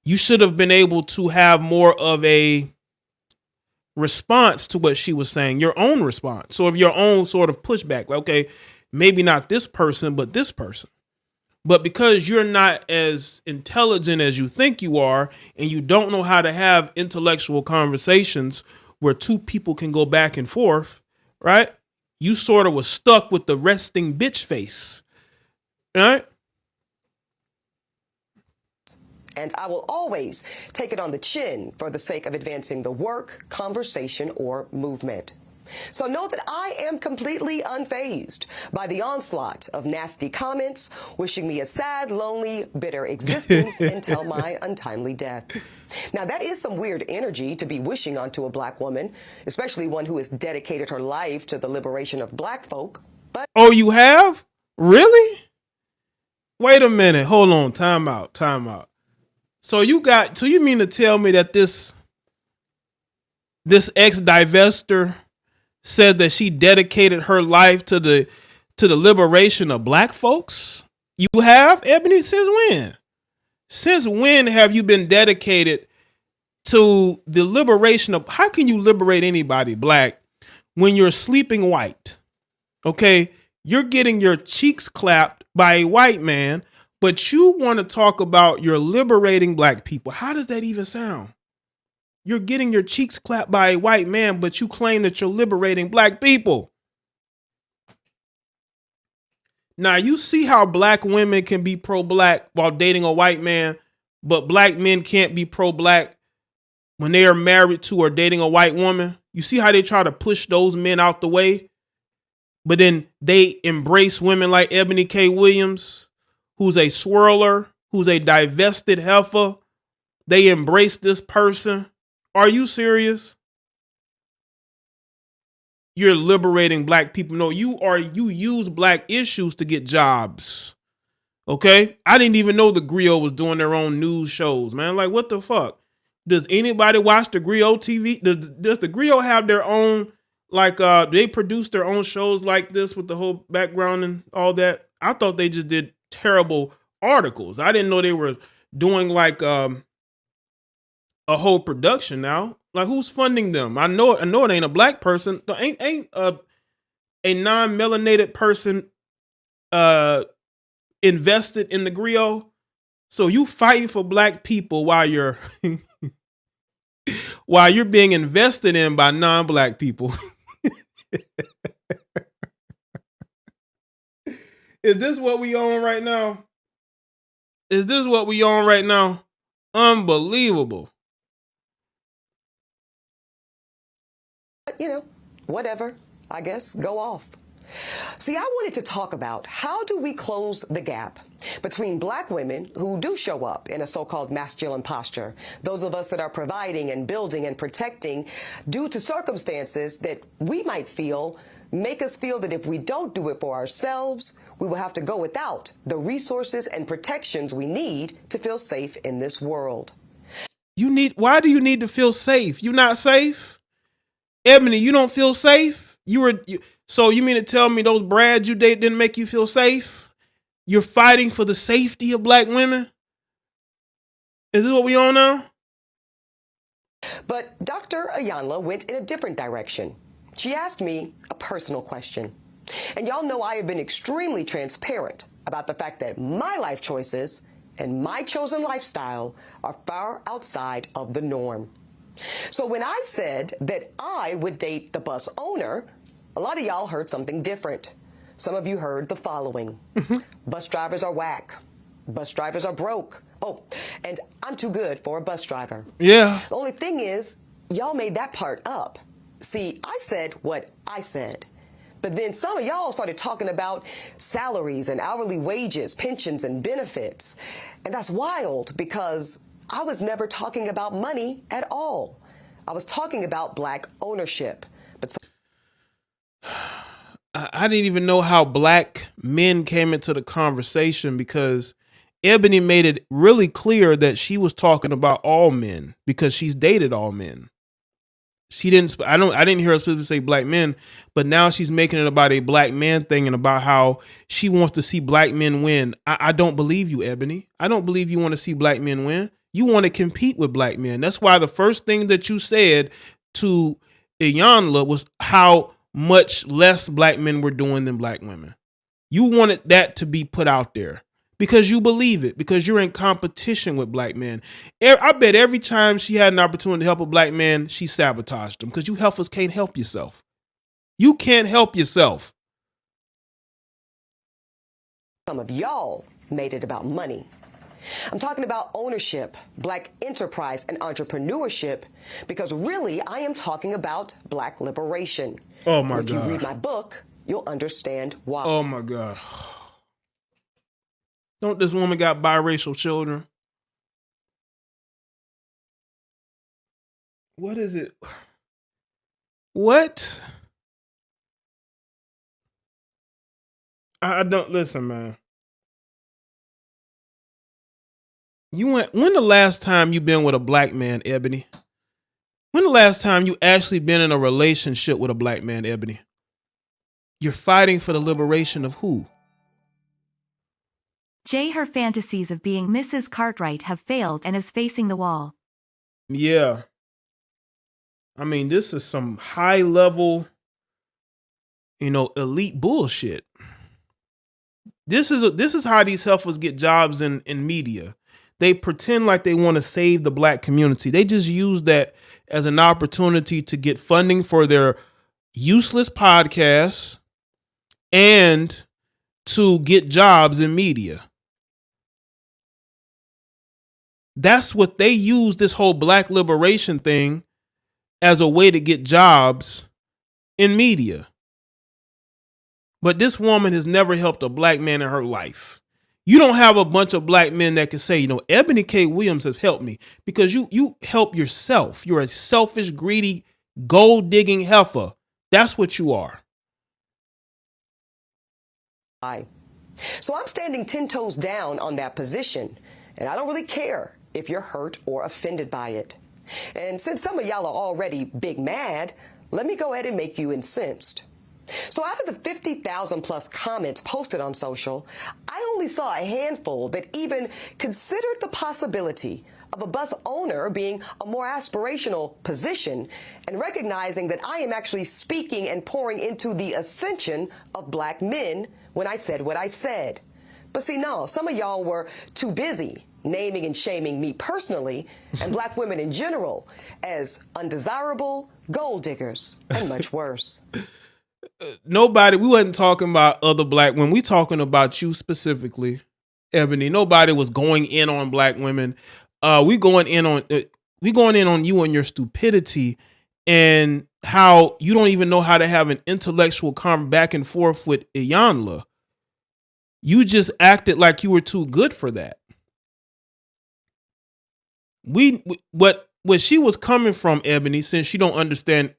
You should have been able to have more of a response to what she was saying, your own response. So of your own sort of pushback, like, okay, maybe not this person, but this person. But because you're not as intelligent as you think you are, and you don't know how to have intellectual conversations where two people can go back and forth, right? You sort of was stuck with the resting bitch face, right? And I will always take it on the chin for the sake of advancing the work, conversation, or movement. So know that I am completely unfazed by the onslaught of nasty comments, wishing me a sad, lonely, bitter existence until my untimely death. Now, that is some weird energy to be wishing onto a black woman, especially one who has dedicated her life to the liberation of black folk. But oh, you have? Really? Wait a minute. Hold on. Time out. So you mean to tell me that this ex-divester said that she dedicated her life to the liberation of black folks? You have, Eboni? Since when? Since when have you been dedicated to the liberation of? How can you liberate anybody black when you're sleeping white? Okay, you're getting your cheeks clapped by a white man, but you want to talk about you're liberating black people. How does that even sound? You're getting your cheeks clapped by a white man, but you claim that you're liberating black people. Now, you see how black women can be pro-black while dating a white man, but black men can't be pro-black when they are married to or dating a white woman? You see how they try to push those men out the way, but then they embrace women like Eboni K. Williams, who's a swirler, who's a divested heifer, they embrace this person. Are you serious? You're liberating black people. No, you use black issues to get jobs. Okay? I didn't even know the Griot was doing their own news shows, man. Like, what the fuck? Does anybody watch the Griot TV? Does the Griot have their own, like, they produce their own shows like this with the whole background and all that? I thought they just did terrible articles. I didn't know they were doing like a whole production now. Like, who's funding them? I know it ain't a black person. Ain't a non-melanated person invested in the Griot. So you fighting for black people while you're being invested in by non-black people. Is this what we on right now? Is this what we on right now? Unbelievable. You know, whatever, I guess, go off. See, I wanted to talk about how do we close the gap between black women who do show up in a so-called masculine posture, those of us that are providing and building and protecting due to circumstances that we might feel make us feel that if we don't do it for ourselves, we will have to go without the resources and protections we need to feel safe in this world. Why do you need to feel safe? You not safe? Ebony, you don't feel safe? So you mean to tell me those brads you date didn't make you feel safe? You're fighting for the safety of black women? Is this what we on now? But Dr. Ayanla went in a different direction. She asked me a personal question. And y'all know I have been extremely transparent about the fact that my life choices and my chosen lifestyle are far outside of the norm. So when I said that I would date the bus owner, a lot of y'all heard something different. Some of you heard the following. Bus drivers are whack. Bus drivers are broke. Oh, and I'm too good for a bus driver. Yeah. The only thing is, y'all made that part up. See, I said what I said. But then some of y'all started talking about salaries and hourly wages, pensions and benefits. And that's wild because I was never talking about money at all. I was talking about black ownership. But I didn't even know how black men came into the conversation because Ebony made it really clear that she was talking about all men because she's dated all men. I didn't hear her specifically say black men, but now she's making it about a black man thing and about how she wants to see black men win. I don't believe you, Ebony. I don't believe you want to see black men win. You want to compete with black men. That's why the first thing that you said to Iyanla was how much less black men were doing than black women. You wanted that to be put out there because you believe it, because you're in competition with black men. I bet every time she had an opportunity to help a black man, she sabotaged them because you heifers can't help yourself. You can't help yourself. some of y'all made it about money. I'm talking about ownership, black enterprise, and entrepreneurship, because really I am talking about black liberation. Oh my God. If you read my book, you'll understand why. Oh my God. Don't this woman got biracial children? What is it? What? I don't listen, man. When the last time you been with a black man, Ebony? When the last time you actually been in a relationship with a black man, Ebony? You're fighting for the liberation of who? Jaye, her fantasies of being Mrs. Cartwright have failed and is facing the wall. Yeah. I mean, this is some high level, elite bullshit. This is how these heifers get jobs in media. They pretend like they want to save the black community. They just use that as an opportunity to get funding for their useless podcasts and to get jobs in media. That's what they use this whole black liberation thing as a way to get jobs in media. But this woman has never helped a black man in her life. You don't have a bunch of black men that can say, you know, Eboni K. Williams has helped me, because you help yourself. You're a selfish, greedy, gold digging heifer. That's what you are. So I'm standing 10 toes down on that position, and I don't really care if you're hurt or offended by it. And since some of y'all are already big mad, let me go ahead and make you incensed. So out of the 50,000 plus comments posted on social, I only saw a handful that even considered the possibility of a bus owner being a more aspirational position, and recognizing that I am actually speaking and pouring into the ascension of black men when I said what I said. But see, no, some of y'all were too busy naming and shaming me personally and black women in general as undesirable, gold diggers, and much worse. Nobody, we wasn't talking about other black women. We talking about you specifically, Eboni. Nobody was going in on black women. We going in on you and your stupidity, and how you don't even know how to have an intellectual back and forth with Iyanla. You just acted like you were too good for that. What she was coming from, Eboni, since she don't understand,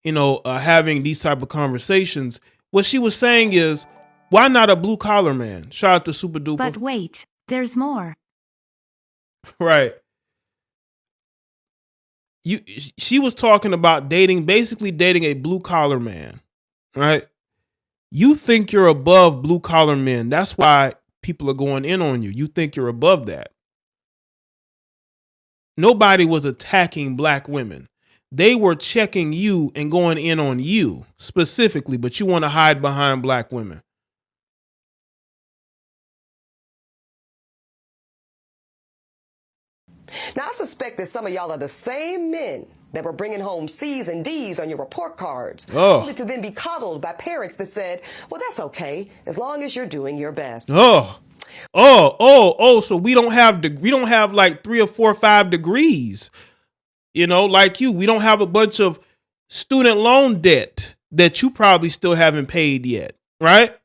you know, having these type of conversations, what she was saying is, why not a blue collar man? Shout out to Super Duper. But wait, there's more. Right. She was talking about basically dating a blue collar man, right? You think you're above blue collar men. That's why people are going in on you. You think you're above that. Nobody was attacking black women. They were checking you and going in on you specifically, but you want to hide behind black women. Now, I suspect that some of y'all are the same men that were bringing home C's and D's on your report cards, only to then be coddled by parents that said, well, that's okay, as long as you're doing your best. So we don't have like 3 or 4 or 5 degrees, you know, like you. We don't have a bunch of student loan debt that you probably still haven't paid yet, right?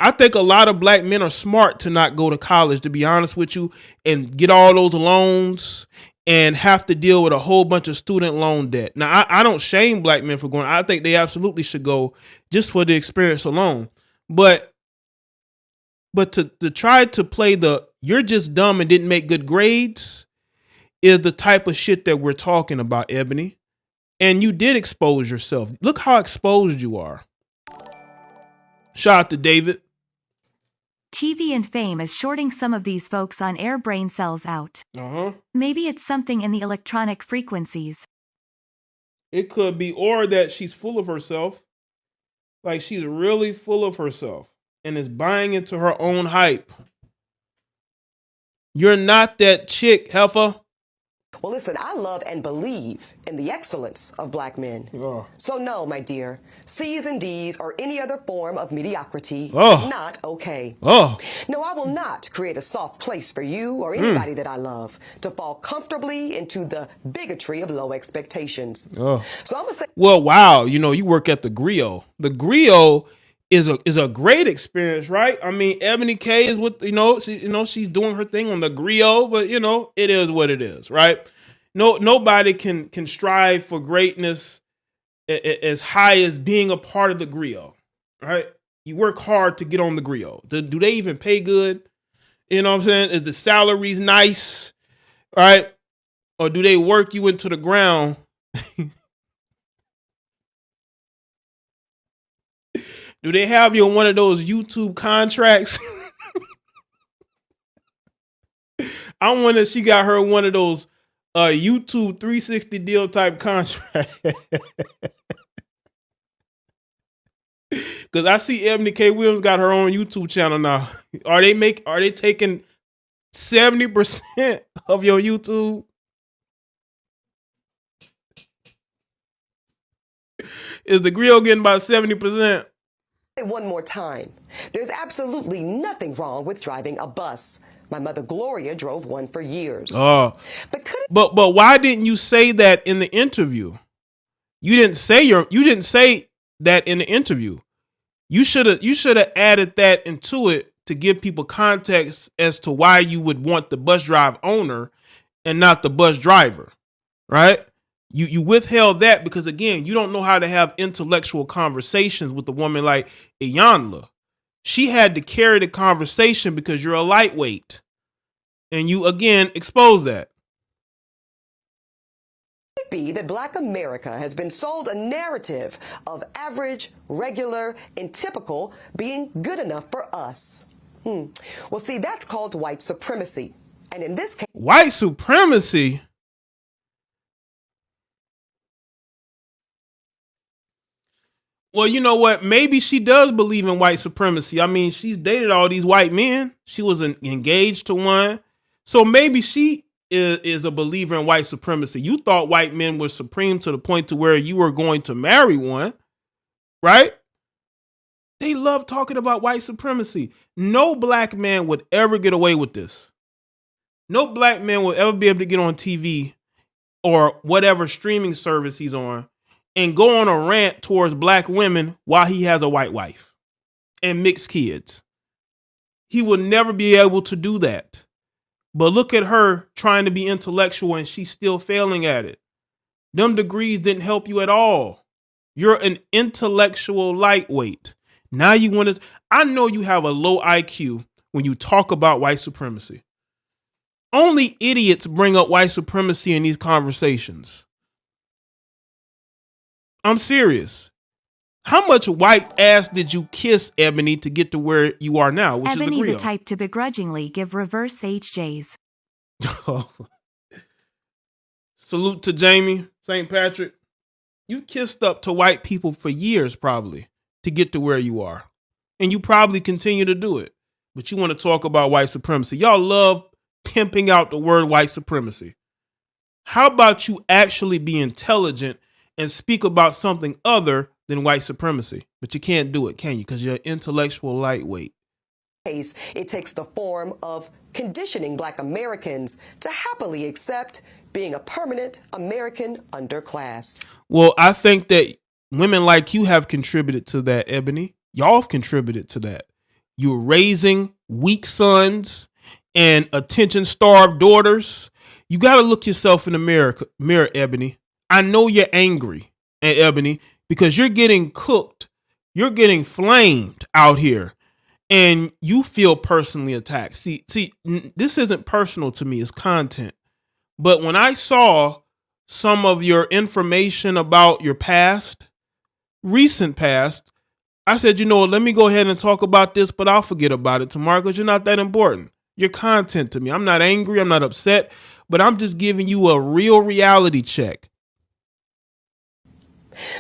I think a lot of black men are smart to not go to college, to be honest with you, and get all those loans and have to deal with a whole bunch of student loan debt. Now, I don't shame black men for going. I think they absolutely should go just for the experience alone. But to try to play the you're just dumb and didn't make good grades is the type of shit that we're talking about, Eboni. And you did expose yourself. Look how exposed you are. Shout out to David. TV and fame is shorting some of these folks on air brain cells out. Maybe it's something in the electronic frequencies. It could be, or that she's full of herself. Like she's really full of herself and is buying into her own hype. You're not that chick, heifer. Well, listen, I love and believe in the excellence of black men. So no, my dear, C's and D's or any other form of mediocrity is not okay. No, I will not create a soft place for you or anybody that I love to fall comfortably into the bigotry of low expectations. So I'm gonna say, well, wow, you know, you work at the Griot. The Griot is a great experience, right? I mean, Eboni K is what, she's doing her thing on the Griot, but you know, it is what it is, right? Nobody can strive for greatness as high as being a part of the Griot, right? You work hard to get on the Griot. Do they even pay good? You know what I'm saying? Is the salaries nice, right? Or do they work you into the ground? Do they have you on one of those YouTube contracts? I wonder if she got her one of those YouTube 360 deal type contracts. Because I see Eboni K. Williams got her own YouTube channel now. Are they taking 70% of your YouTube? Is the grill getting about 70%? One more time. There's absolutely nothing wrong with driving a bus. My mother Gloria drove one for years. But why didn't you say that in the interview? You didn't say that in the interview. You should have added that into it to give people context as to why you would want the bus drive owner and not the bus driver, right? You withheld that because, again, you don't know how to have intellectual conversations with a woman like Iyanla. She had to carry the conversation because you're a lightweight. And you, again, expose that. It be that Black America has been sold a narrative of average, regular, and typical being good enough for us. Well, see, that's called white supremacy. And in this case... White supremacy? Well, you know what? Maybe she does believe in white supremacy. I mean, she's dated all these white men. She was engaged to one. So maybe she is a believer in white supremacy. You thought white men were supreme to the point to where you were going to marry one, right? They love talking about white supremacy. No black man would ever get away with this. No black man will ever be able to get on TV or whatever streaming service he's on and go on a rant towards black women while he has a white wife and mixed kids. He will never be able to do that. But look at her trying to be intellectual and she's still failing at it. Them degrees didn't help you at all. You're an intellectual lightweight. Now you want to, I know you have a low IQ when you talk about white supremacy. Only idiots bring up white supremacy in these conversations. I'm serious. How much white ass did you kiss, Ebony, to get to where you are now, which Ebony, is the real? the type to begrudgingly give reverse HJs. Salute to Jamie, St. Patrick. You kissed up to white people for years, probably, to get to where you are. And you probably continue to do it. But you want to talk about white supremacy. Y'all love pimping out the word white supremacy. How about you actually be intelligent and speak about something other than white supremacy? But you can't do it, can you? Because you're an intellectual lightweight. It takes the form of conditioning Black Americans to happily accept being a permanent American underclass. Well, I think that women like you have contributed to that, Ebony. Y'all have contributed to that. You're raising weak sons and attention-starved daughters. You got to look yourself in the mirror, Ebony. I know you're angry, Ebony, because you're getting cooked. You're getting flamed out here. And you feel personally attacked. See, this isn't personal to me. It's content. But when I saw some of your information about your past, recent past, I said, you know what, let me go ahead and talk about this, but I'll forget about it tomorrow because you're not that important. You're content to me. I'm not angry. I'm not upset, but I'm just giving you a real reality check.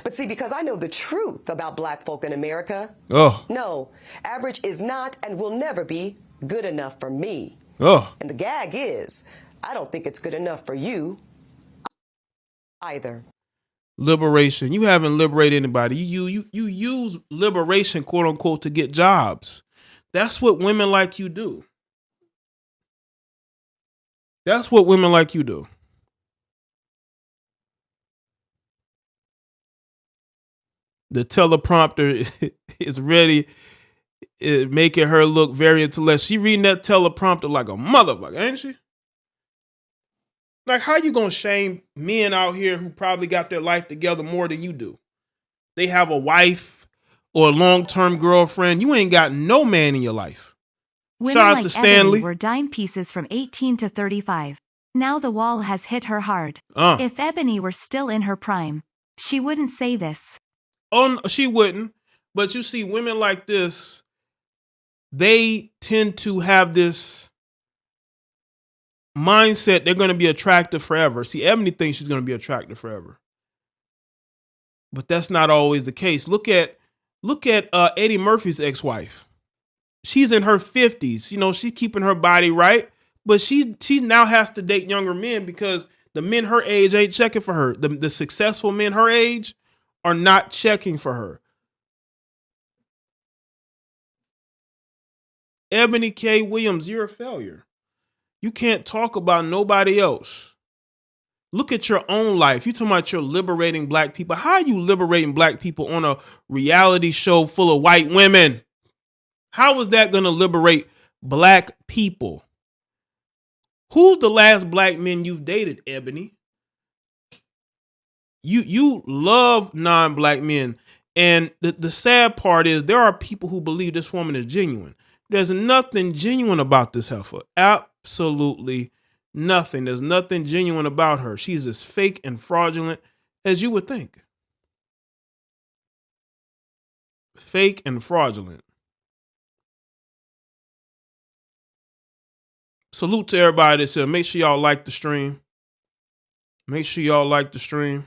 But see, because I know the truth about Black folk in America, no, average is not and will never be good enough for me. And the gag is, I don't think it's good enough for you either. Liberation. You haven't liberated anybody. You use liberation, quote unquote, to get jobs. That's what women like you do. That's what women like you do. The teleprompter is ready, making her look very intellectual. She reading that teleprompter like a motherfucker, ain't she? Like, how you gonna shame men out here who probably got their life together more than you do? They have a wife or a long-term girlfriend. You ain't got no man in your life. Women Shout out like to Stanley. Ebony were dime pieces from 18 to 35. Now the wall has hit her hard. If Ebony were still in her prime, she wouldn't say this. Oh, no, she wouldn't. But you see, women like this, they tend to have this mindset they're going to be attractive forever. See, Ebony thinks she's going to be attractive forever. But that's not always the case. Look at Eddie Murphy's ex-wife. She's in her 50s. You know, she's keeping her body right. But she now has to date younger men because the men her age ain't checking for her. The successful men her age are not checking for her. Ebony K. Williams, you're a failure. You can't talk about nobody else. Look at your own life. You talking about you're liberating Black people. How are you liberating Black people on a reality show full of white women? How is that going to liberate black people? Who's the last black men you've dated, Ebony? You love non-black men. And the sad part is there are people who believe this woman is genuine. There's nothing genuine about this heifer. Absolutely nothing. There's nothing genuine about her. She's as fake and fraudulent as you would think. Fake and fraudulent. Salute to everybody that said, make sure y'all like the stream. Make sure y'all like the stream.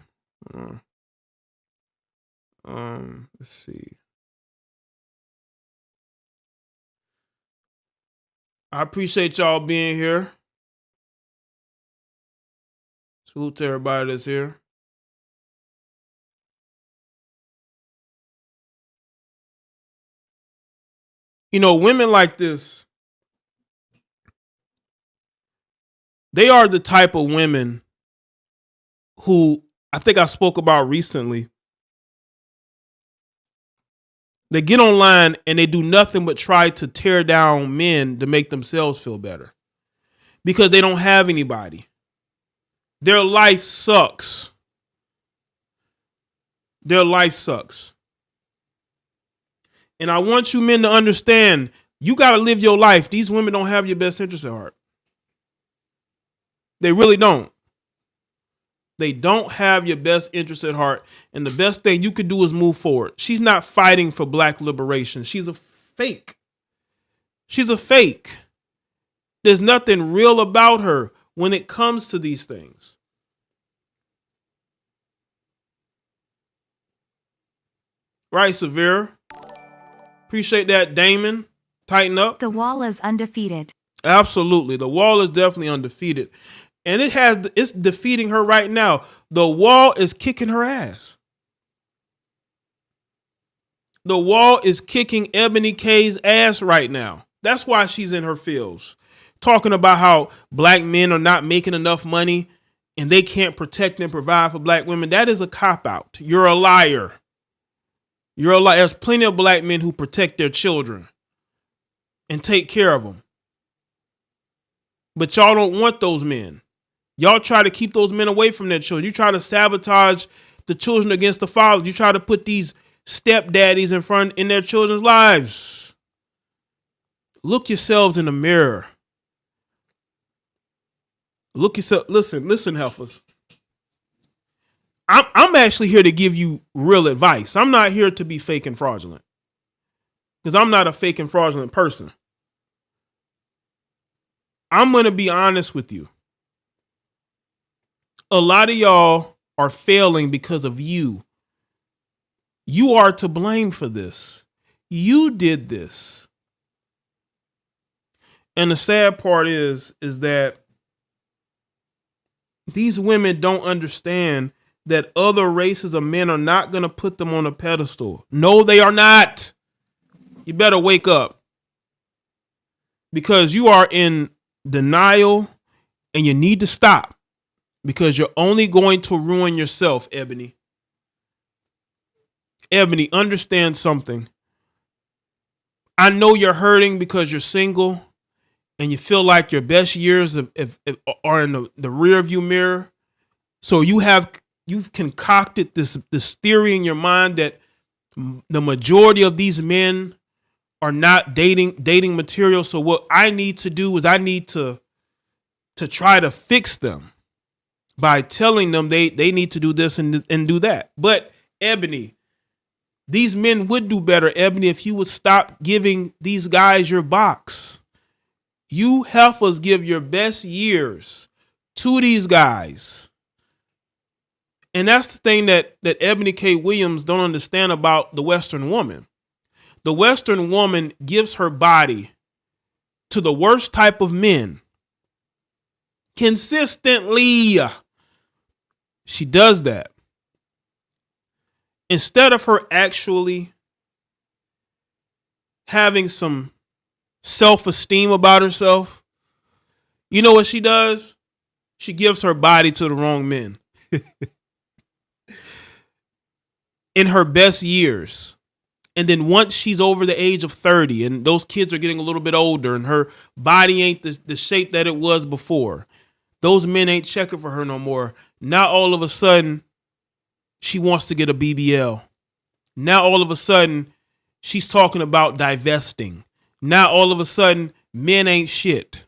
Let's see. I appreciate y'all being here. Salute to everybody that's here. You know, women like this, they are the type of women who I think I spoke about recently. They get online and they do nothing but try to tear down men to make themselves feel better because they don't have anybody. Their life sucks. Their life sucks. And I want you men to understand, you got to live your life. These women don't have your best interest at heart. They really don't. They don't have your best interest at heart. And the best thing you could do is move forward. She's not fighting for black liberation. She's a fake. She's a fake. There's nothing real about her when it comes to these things. Right, Severe? Appreciate that, Damon. Tighten up. The wall is undefeated. Absolutely. The wall is definitely undefeated. And it's defeating her right now. The wall is kicking her ass. The wall is kicking Ebony K's ass right now. That's why she's in her feels. Talking about how black men are not making enough money and they can't protect and provide for black women. That is a cop-out. You're a liar. You're a liar. There's plenty of black men who protect their children and take care of them. But y'all don't want those men. Y'all try to keep those men away from their children. You try to sabotage the children against the fathers. You try to put these stepdaddies in their children's lives. Look yourselves in the mirror. Look yourself. Listen, heifers. I'm actually here to give you real advice. I'm not here to be fake and fraudulent. Because I'm not a fake and fraudulent person. I'm going to be honest with you. A lot of y'all are failing because of you. You are to blame for this. You did this. And the sad part is that these women don't understand that other races of men are not going to put them on a pedestal. No, they are not. You better wake up. Because you are in denial and you need to stop. Because you're only going to ruin yourself, Ebony. Ebony, understand something. I know you're hurting because you're single and you feel like your best years are in the rear view mirror. So you've concocted this theory in your mind that the majority of these men are not dating material. So what I need to do is I need to try to fix them by telling them they need to do this and do that. But Ebony, these men would do better, Ebony, if you would stop giving these guys your box. You heifers give your best years to these guys. And that's the thing that Ebony K. Williams don't understand about the Western woman. The Western woman gives her body to the worst type of men. Consistently. She does that. Instead of her actually having some self-esteem about herself, you know what she does? She gives her body to the wrong men. In her best years. And then once she's over the age of 30 and those kids are getting a little bit older and her body ain't the shape that it was before, those men ain't checking for her no more. Now all of a sudden, she wants to get a BBL. Now all of a sudden, she's talking about divesting. Now all of a sudden, men ain't shit.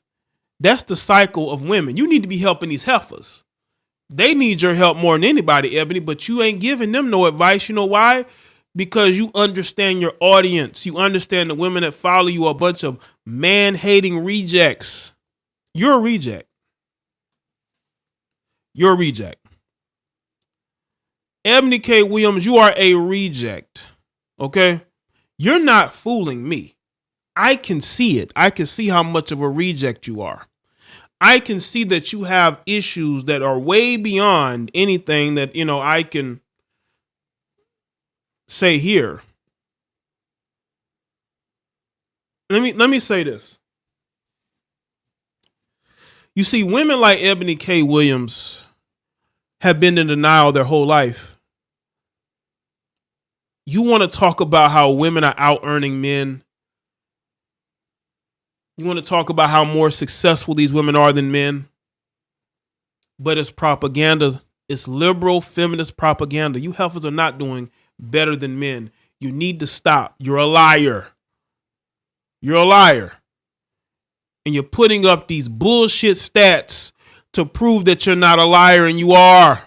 That's the cycle of women. You need to be helping these heifers. They need your help more than anybody, Ebony, but you ain't giving them no advice. You know why? Because you understand your audience. You understand the women that follow you are a bunch of man-hating rejects. You're a reject. You're a reject. Ebony K. Williams, you are a reject. Okay? You're not fooling me. I can see it. I can see how much of a reject you are. I can see that you have issues that are way beyond anything that, I can say here. Let me say this. You see, women like Ebony K. Williams have been in denial their whole life. You want to talk about how women are out earning men. You want to talk about how more successful these women are than men. But it's propaganda. It's liberal feminist propaganda. You heifers are not doing better than men. You need to stop. You're a liar. You're a liar. And you're putting up these bullshit stats to prove that you're not a liar, and you are.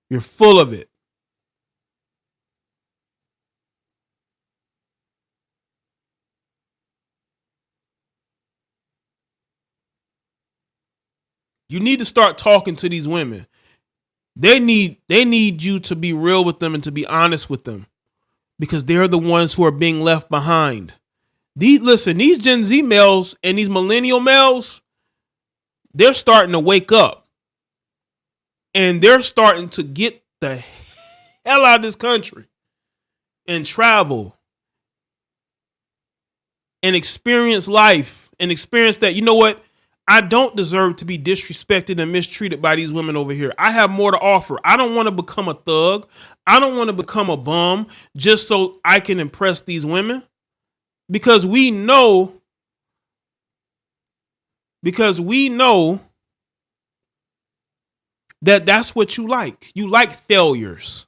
You're full of it. You need to start talking to these women. They need you to be real with them and to be honest with them, because they're the ones who are being left behind. These Gen Z males and these millennial males, they're starting to wake up, and they're starting to get the hell out of this country and travel and experience life and experience that, you know what? I don't deserve to be disrespected and mistreated by these women over here. I have more to offer. I don't want to become a thug. I don't want to become a bum just so I can impress these women. Because we know that that's what you like. You like failures.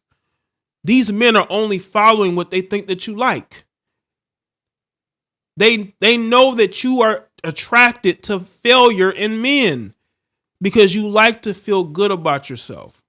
These men are only following what they think that you like. They know that you are attracted to failure in men because you like to feel good about yourself.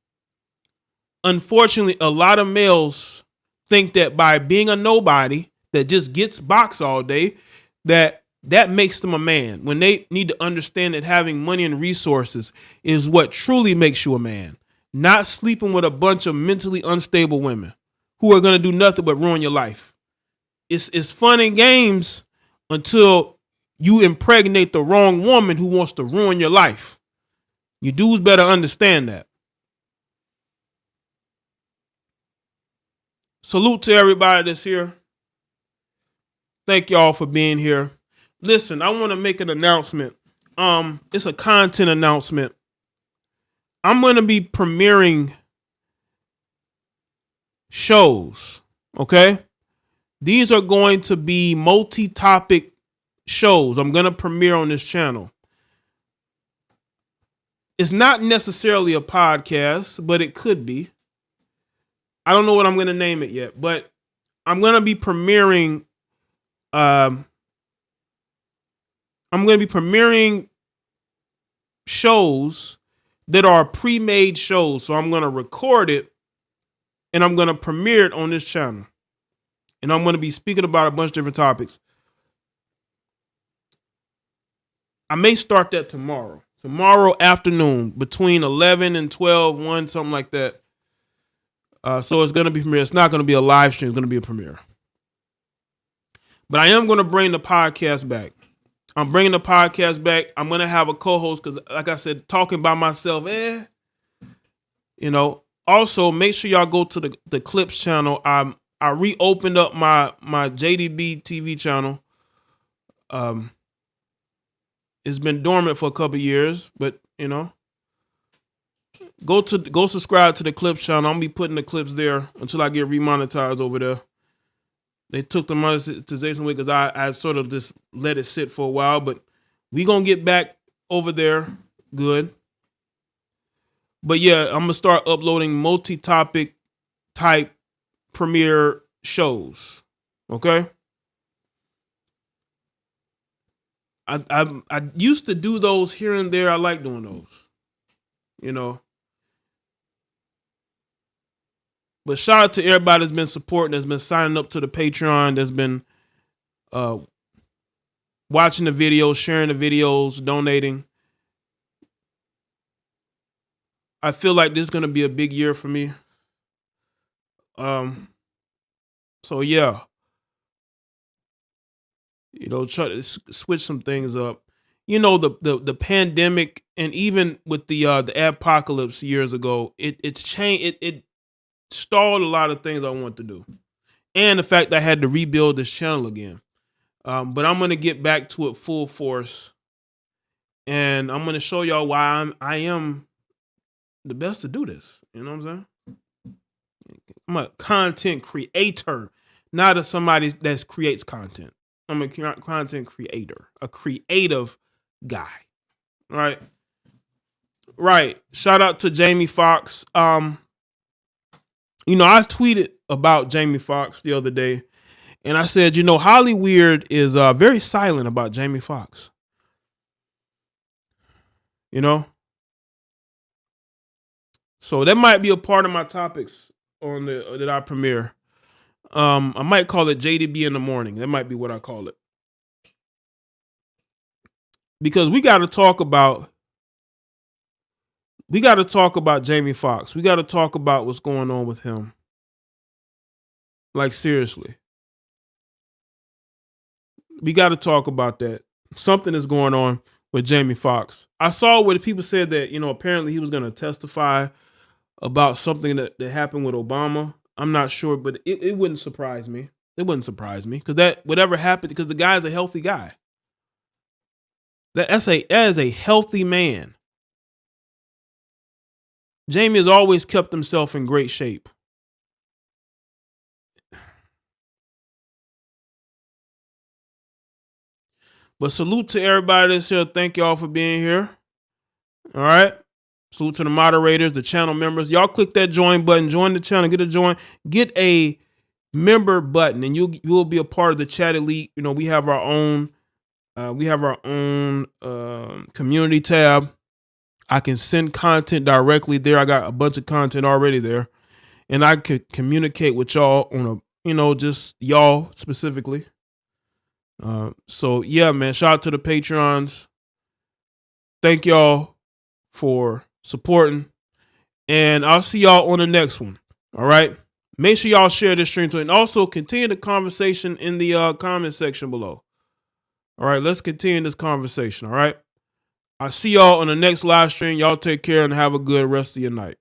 Unfortunately, a lot of males think that by being a nobody that just gets boxed all day, that makes them a man, when they need to understand that having money and resources is what truly makes you a man, not sleeping with a bunch of mentally unstable women who are going to do nothing but ruin your life. It's fun and games until you impregnate the wrong woman who wants to ruin your life. You dudes better understand that. Salute to everybody that's here. Thank y'all for being here. Listen, I want to make an announcement. It's a content announcement. I'm going to be premiering shows, okay? These are going to be multi-topic shows I'm going to premiere on this channel. It's not necessarily a podcast, but it could be. I don't know what I'm going to name it yet, but I'm going to be premiering shows that are pre-made shows. So I'm going to record it and I'm going to premiere it on this channel. And I'm going to be speaking about a bunch of different topics. I may start that tomorrow. Tomorrow afternoon between 11 and 12, 1, something like that. So it's going to be premiere. It's not going to be a live stream. It's going to be a premiere. But I am going to bring the podcast back. I'm bringing the podcast back. I'm going to have a co-host because, like I said, talking by myself, Also, make sure y'all go to the Clips channel. I reopened up my JDB TV channel. It's been dormant for a couple years, but go subscribe to the Clips channel. I'm gonna be putting the clips there until I get remonetized over there. They took the monetization away because I sort of just let it sit for a while, but we gonna get back over there good. But yeah, I'm gonna start uploading multi-topic type premiere shows. Okay. I used to do those here and there. I like doing those, you know. But shout out to everybody that's been supporting, that's been signing up to the Patreon, that's been watching the videos, sharing the videos, donating. I feel like this is gonna be a big year for me. So yeah, you know, try to switch some things up. You know, the pandemic, and even with the apocalypse years ago, it's changed. It stalled a lot of things I want to do, and the fact that I had to rebuild this channel again. But I'm gonna get back to it full force, and I'm gonna show y'all why I am the best to do this. You know what I'm saying? I'm a content creator, not a somebody that creates content. I'm a content creator, a creative guy. Right. Shout out to Jamie Foxx. You know, I tweeted about Jamie Foxx the other day, and I said, you know, Hollywood is very silent about Jamie Foxx. You know? So that might be a part of my topics on that I premiere. I might call it JDB in the morning. That might be what I call it. Because we got to talk about Jamie Foxx. We got to talk about what's going on with him. Like, seriously. We got to talk about that. Something is going on with Jamie Foxx. I saw where the people said that, you know, apparently he was going to testify about something that happened with Obama. I'm not sure, but it wouldn't surprise me. It wouldn't surprise me because that whatever happened, because the guy's a healthy guy. That is a healthy man. Jamie has always kept himself in great shape. But salute to everybody that's here. Thank y'all for being here. All right. Salute to the moderators, the channel members. Y'all click that join button, join the channel, get a join, get a member button, and you will be a part of the chat elite. You know, we have our own community tab. I can send content directly there. I got a bunch of content already there, and I could communicate with y'all on a, you know, just y'all specifically. So yeah, man, shout out to the Patreons. Thank y'all for supporting, and I'll see y'all on the next one. All right. Make sure y'all share this stream too, and also continue the conversation in the comment section below. All right, let's continue this conversation. All right. I'll see y'all on the next live stream. Y'all take care and have a good rest of your night.